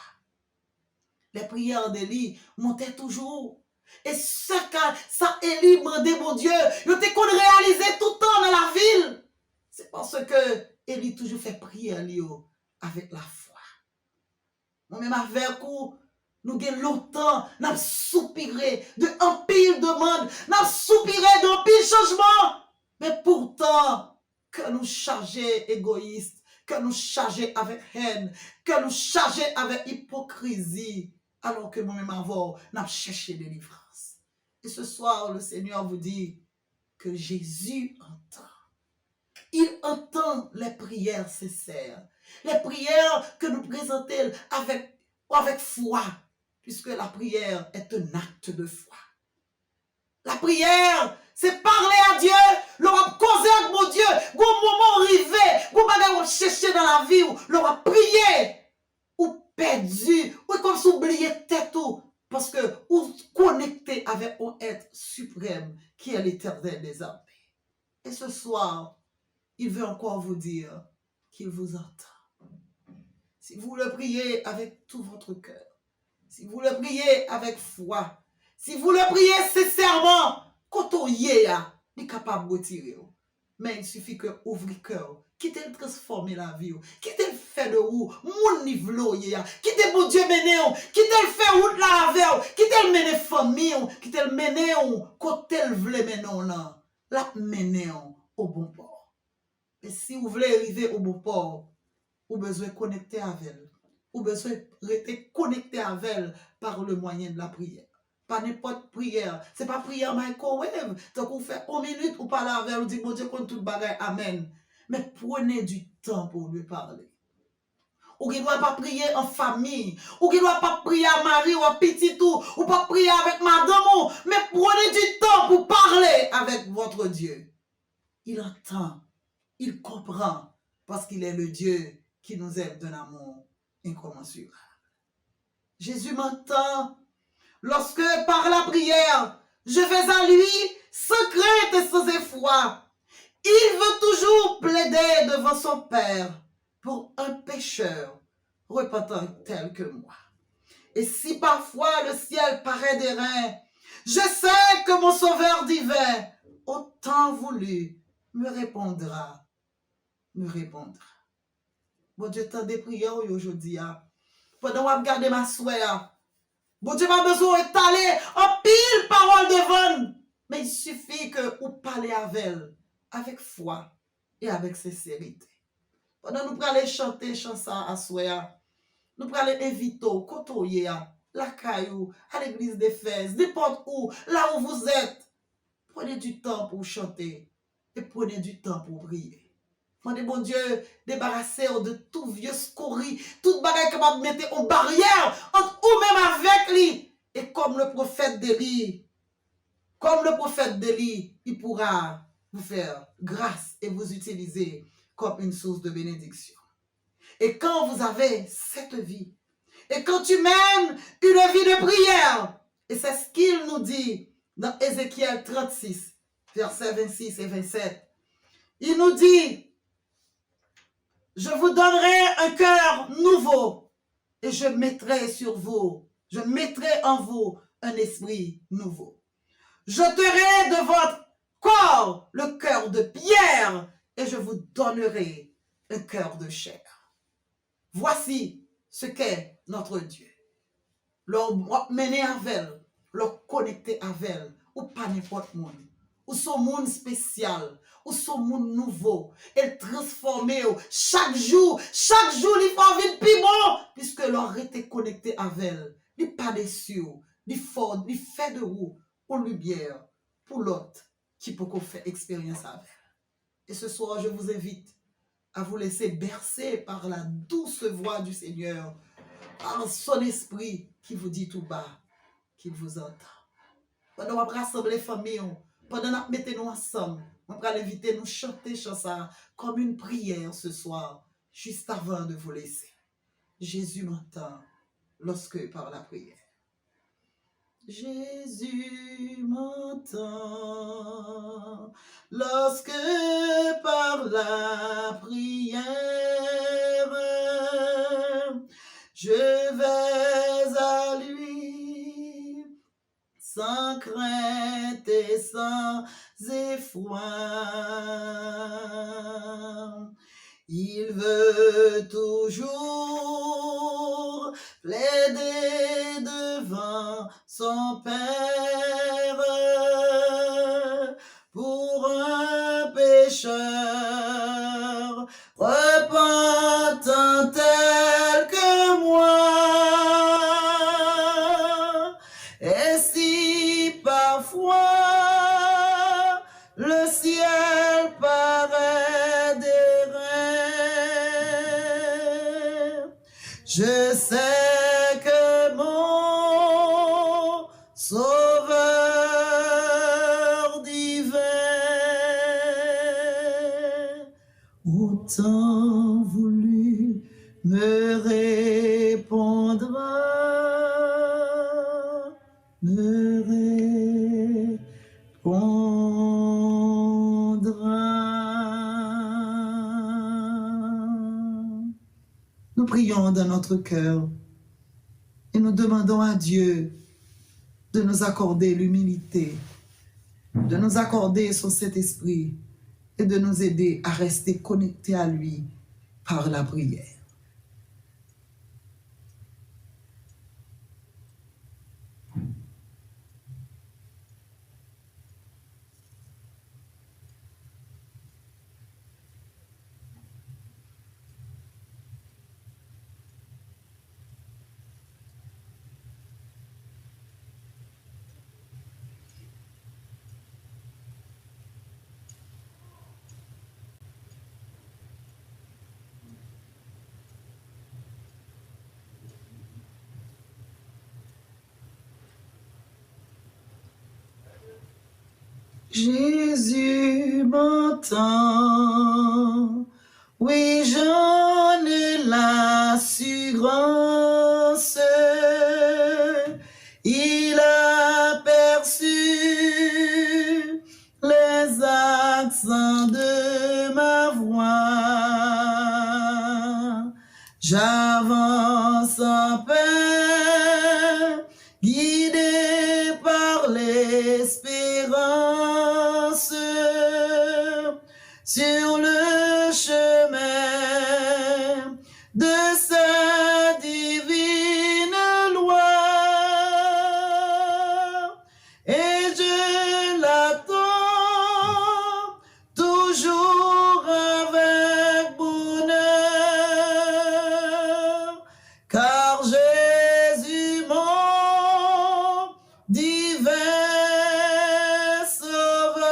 Les prières d'Élie montaient toujours. Et ça Élie demandait, mon Dieu, il était qu'on réalisait tout le temps dans la ville. C'est parce que Élie toujours fait prière avec la foi. Moi-même avec vous, nous avons longtemps, nous avons soupiré de un pile demande, nous avons soupiré d'un pile changement. Mais pourtant, que nous charger égoïstes, que nous charger avec haine, que nous charger avec hypocrisie, alors que moi-même avant, nous avons cherché délivrance. Et ce soir, le Seigneur vous dit que Jésus entend. Il entend les prières sincères, les prières que nous présentons avec foi, puisque la prière est un acte de foi. La prière, c'est parler à Dieu, leur causer avec mon Dieu, au moment arrivé, au moment où chercher dans la vie, leur prier, ou perdu, ou comme s'oublier tête tout, parce que ou connecté avec un être suprême qui est l'Éternel des armées. Et ce soir, il veut encore vous dire qu'il vous entend. Si vous le priez avec tout votre cœur, si vous le priez avec foi, si vous le priez sincèrement, quand on y est, il est capable de retirer. Mais il suffit que ouvrir le cœur, quittez le transformer la vie, quittez le fait de vous, mon niveau, quittez mon Dieu mener, quittez le fait route la avec, quittez le mener famille, quittez le mener, côté le vle mener, la mener au bon port. Et si vous voulez arriver au bon port, vous avez besoin de connecter avec elle. Vous avez besoin de rester connecté avec elle par le moyen de la prière. Pas n'importe prière. Ce n'est pas prière microwave. Tant qu'on fait 1 minute, ou parle avec elle, ou dit, bon Dieu, contre tout bagaille, amen. Mais prenez du temps pour lui parler. Ou qui ne doit pas prier en famille. Ou qui ne doit pas prier à Marie ou à petit tout. Ou pas prier avec madame. Mais prenez du temps pour parler avec votre Dieu. Il entend. Il comprend parce qu'il est le Dieu qui nous aime d'un amour incommensurable. Jésus m'entend lorsque par la prière, je vais à lui sans crainte et sans effroi. Il veut toujours plaider devant son Père pour un pécheur repentant tel que moi. Et si parfois le ciel paraît d'airain, je sais que mon Sauveur divin, au temps voulu, me répondra. Bon Dieu, tant de prières aujourd'hui. Pendant que je regarde ma soeur, bon Dieu, pas besoin d'étaler en pile parole devant. Mais il suffit que vous parlez avec elle, avec foi et avec sincérité. Pendant que nous allons chanter chanson à soeur, nous allons inviter, côtoyer, la caillou, à l'église d'Éphèse, n'importe où, là où vous êtes. Prenez du temps pour chanter et prenez du temps pour prier. Demandez, bon Dieu, débarrassez-vous de tout vieux scorie, toute bagaille qui va mettre en barrière entre vous-même avec lui. Et comme le prophète d'Élie, il pourra vous faire grâce et vous utiliser comme une source de bénédiction. Et quand vous avez cette vie, et quand tu mènes une vie de prière, et c'est ce qu'il nous dit dans Ézéchiel 36, versets 26 et 27, il nous dit, je vous donnerai un cœur nouveau et je mettrai en vous un esprit nouveau. J'ôterai de votre corps le cœur de pierre et je vous donnerai un cœur de chair. Voici ce qu'est notre Dieu. Leur mener avec elle, leur connecter avec elle, ou pas n'importe monde. Ou son monde spécial, ou son monde nouveau, et transformer chaque jour, il faut envie de plus bon, puisque leur été connecté avec elle, il pas déçu, il fait de vous une lumière pour l'autre qui peut faire expérience avec elle. Et ce soir, je vous invite à vous laisser bercer par la douce voix du Seigneur, par son esprit qui vous dit tout bas qu'il vous entend. Pendant qu'on rassemble les familles, pendant que nous mettons ensemble, on va l'inviter nous chanter ça comme une prière ce soir, juste avant de vous laisser. Jésus m'entend lorsque par la prière. Jésus m'entend lorsque par la prière je vais à lui sans crainte et sans effroi. Il veut toujours plaider devant son Père pour un pécheur repentant tel que moi. Et si parfois le ciel paraît dérain, je sais que mon Sauveur divin autant voulu me répondra, me répondra. Nous prions dans notre cœur et nous demandons à Dieu de nous accorder l'humilité, de nous accorder son Saint-Esprit et de nous aider à rester connectés à lui par la prière. Jésus m'entend, oui j'en ai l'assurance, il a perçu les accents de ma voix, j'avance en paix, guidé par l'espérance, sur le chemin de sa divine loi, et je l'attends toujours avec bonheur, car Jésus mon divin Sauveur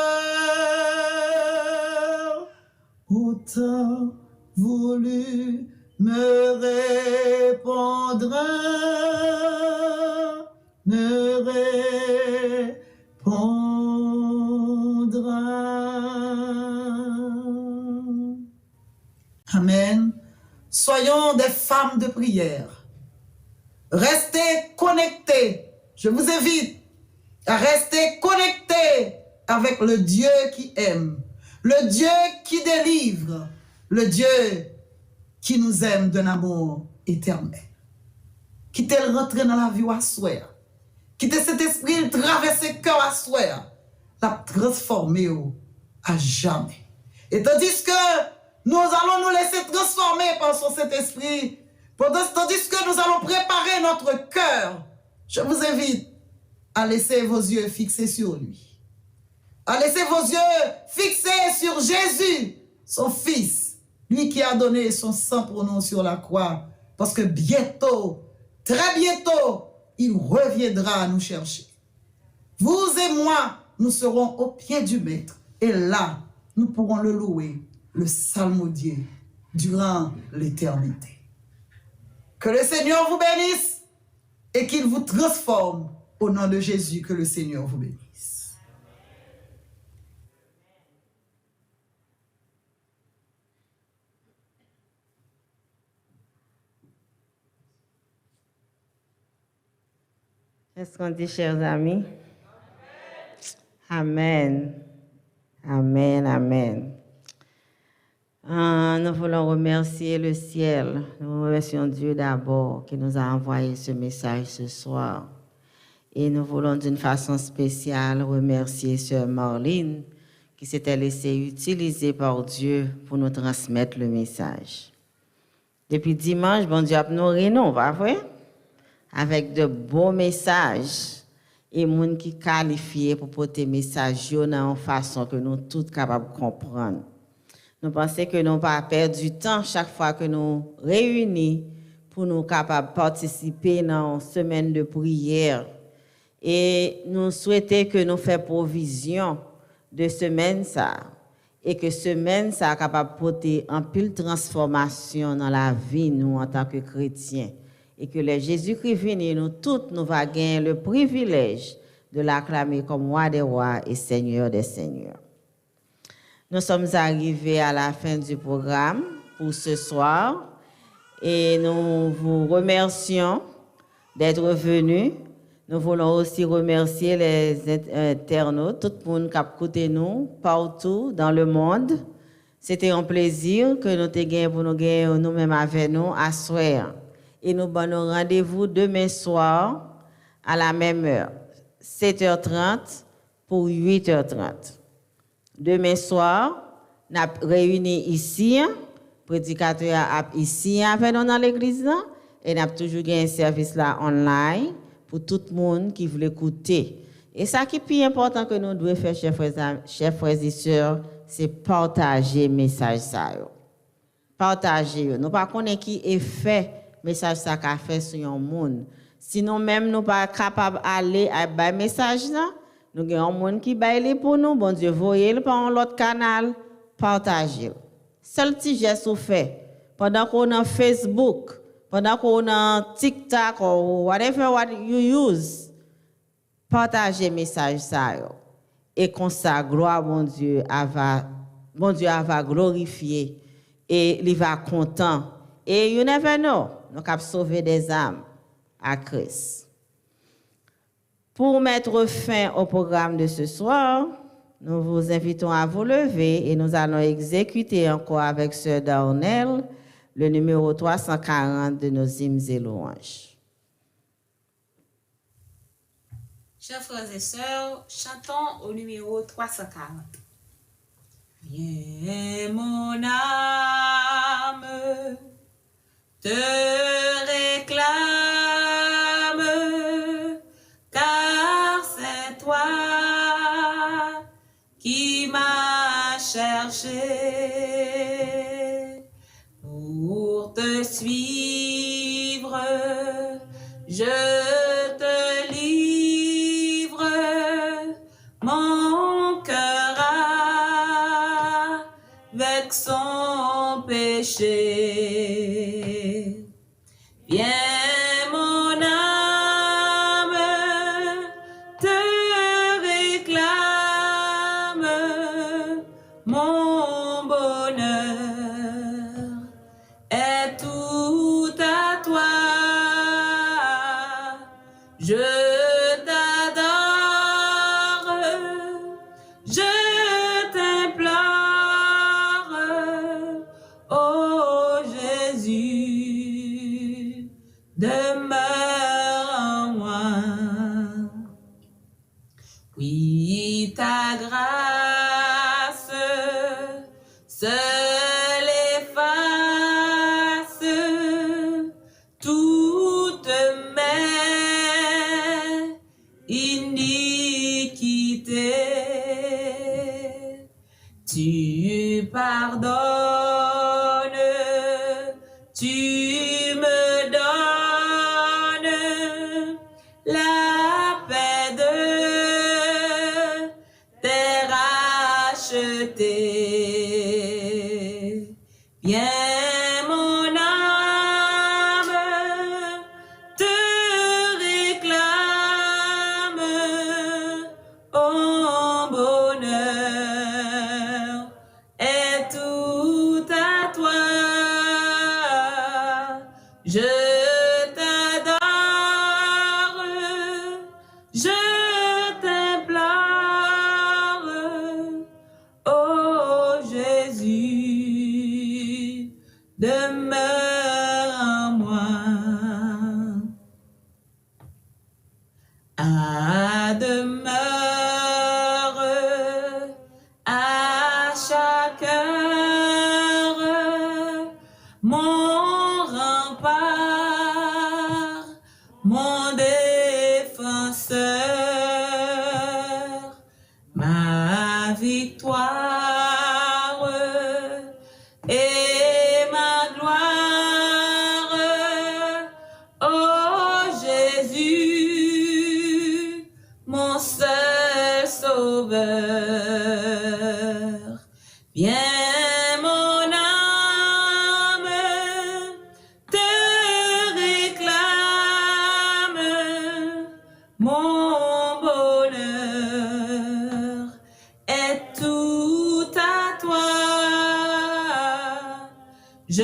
autant voulu me répondra, me répondra. Amen. Soyons des femmes de prière. Restez connectés. Je vous invite à rester connectés avec le Dieu qui aime, le Dieu qui délivre, le Dieu qui nous aime d'un amour éternel. Quittez-le rentrer dans la vie à soi. Quittez cet esprit traverser le cœur à soi. La transformer à jamais. Et tandis que nous allons nous laisser transformer par son Saint-Esprit, tandis que nous allons préparer notre cœur, je vous invite à laisser vos yeux fixés sur lui. À laisser vos yeux fixés sur Jésus, son Fils, lui qui a donné son sang pour nous sur la croix, parce que bientôt, très bientôt, il reviendra nous chercher. Vous et moi, nous serons au pied du Maître, et là, nous pourrons le louer, le psalmodier, durant l'éternité. Que le Seigneur vous bénisse et qu'il vous transforme au nom de Jésus. Que le Seigneur vous bénisse. Est-ce qu'on dit, chers amis? Amen. Amen, amen. Nous voulons remercier le ciel. Nous remercions Dieu d'abord qui nous a envoyé ce message ce soir. Et nous voulons d'une façon spéciale remercier Sœur Marlene qui s'était laissée utiliser par Dieu pour nous transmettre le message. Depuis dimanche, bon Dieu a nourri nous, pas vrai? Avec de beaux messages et gens qui qualifiés pour porter message dans une façon que nous tous capables de comprendre. Nous pensons que nous n'avons pas perdu du temps chaque fois que nous réunis pour nous capables de participer dans une semaine de prière. Et nous souhaitons que nous fassions provision de semaine ça et que semaine ça soit capable de porter en pile transformation dans la vie nous en tant que chrétiens et que le Jésus-Christ vienne nous tous nous va gagner le privilège de l'acclamer comme roi des rois et seigneur des seigneurs. Nous sommes arrivés à la fin du programme pour ce soir et nous vous remercions d'être venus. Nous voulons aussi remercier les internautes, tout le monde qui a écouté nous partout dans le monde. C'était un plaisir que nous ayons pour nous gagner nous-mêmes avec nous à soir. Et nous avons rendez-vous demain soir à la même heure, 7h30 pour 8h30. Demain soir, nous sommes réunis ici, prédicateur ici avec nous dans l'église, et nous avons toujours un service là online pour tout le monde qui veut écouter. Et ça qui est plus important que nous devons faire, chers frères et sœurs, c'est partager le message. Partager. Nous ne connaissons pas qui effet le message ça a fait sur le monde. Sinon, même nous ne sommes pas capables d'aller à ce message-là. Nous avons un monde qui baille pour nous. Bon Dieu, voyez-le par l'autre canal, partagez-le. Seul petit geste fait. Pendant qu'on est sur Facebook, pendant qu'on est sur TikTok ou whatever what you use, partagez le message ça. Et comme ça, gloire bon Dieu va glorifier et il va content. Et you never know, nous avons sauvé des âmes à Christ. Pour mettre fin au programme de ce soir, nous vous invitons à vous lever et nous allons exécuter encore avec Sœur Darnell le numéro 340 de nos hymnes et louanges. Chers frères et sœurs, chantons au numéro 340. Viens mon âme, te réclame, car c'est toi qui m'as cherché pour te suivre. Je te livre mon cœur avec son péché. Viens mon âme, te réclame, mon bonheur est tout à toi. Je t'adore, je t'implore, ô Jésus, demeure en moi. Oui, ta grâce seule efface toutes mes iniquités. Tu pardonnes, tu me donnes ma demeure, à chaque heure, mon rempart, mon défenseur, ma victoire et ma gloire. Oh Jésus, mon seul sauveur, viens mon âme te réclame, mon bonheur est tout à toi. Je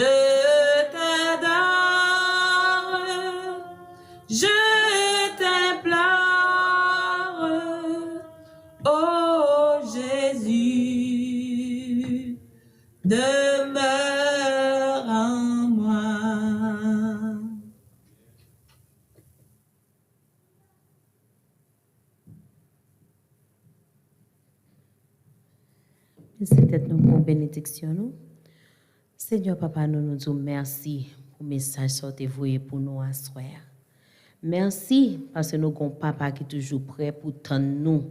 t'adore, je t'implore, ô Jésus, demeure en moi. C'était nous pour bénédiction nous. Seigneur Papa, nous disons merci pour le message sorti voué pour nous à soir. Merci parce que nous avons un papa qui est toujours prêt pour tendre nous,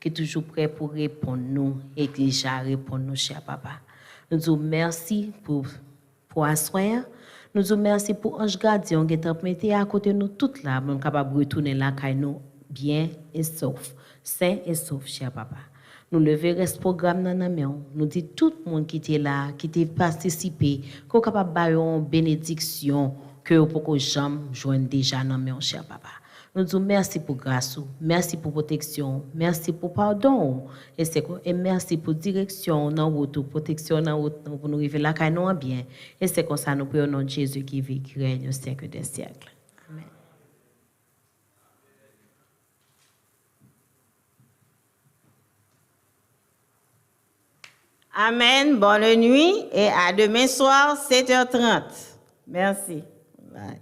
qui est toujours prêt pour répondre nous et qui déjà répond nous, cher papa. Nous disons merci pour assoir. Nous disons merci pour Ange Gardien qui est mis à côté de nous toute là, pour capable de retourner là, nous bien et sauf, sain et sauf, cher papa. Nous levons ce programme dans nos mains. Nous disons tout le monde qui était là, qui était participé, qu'on est capable de faire une bénédiction que vous pouvez jamais joindre déjà dans nos mains, cher papa. Nous disons merci pour grâce, merci pour protection, merci pour pardon, et merci pour direction dans votre protection dans votre pour nous arriver là, nous bien. Et c'est comme ça nous prions au nom de Jésus qui vit, qui règne au siècle des siècles. Amen. Amen. Bonne nuit et à demain soir, 7h30. Merci. Bye.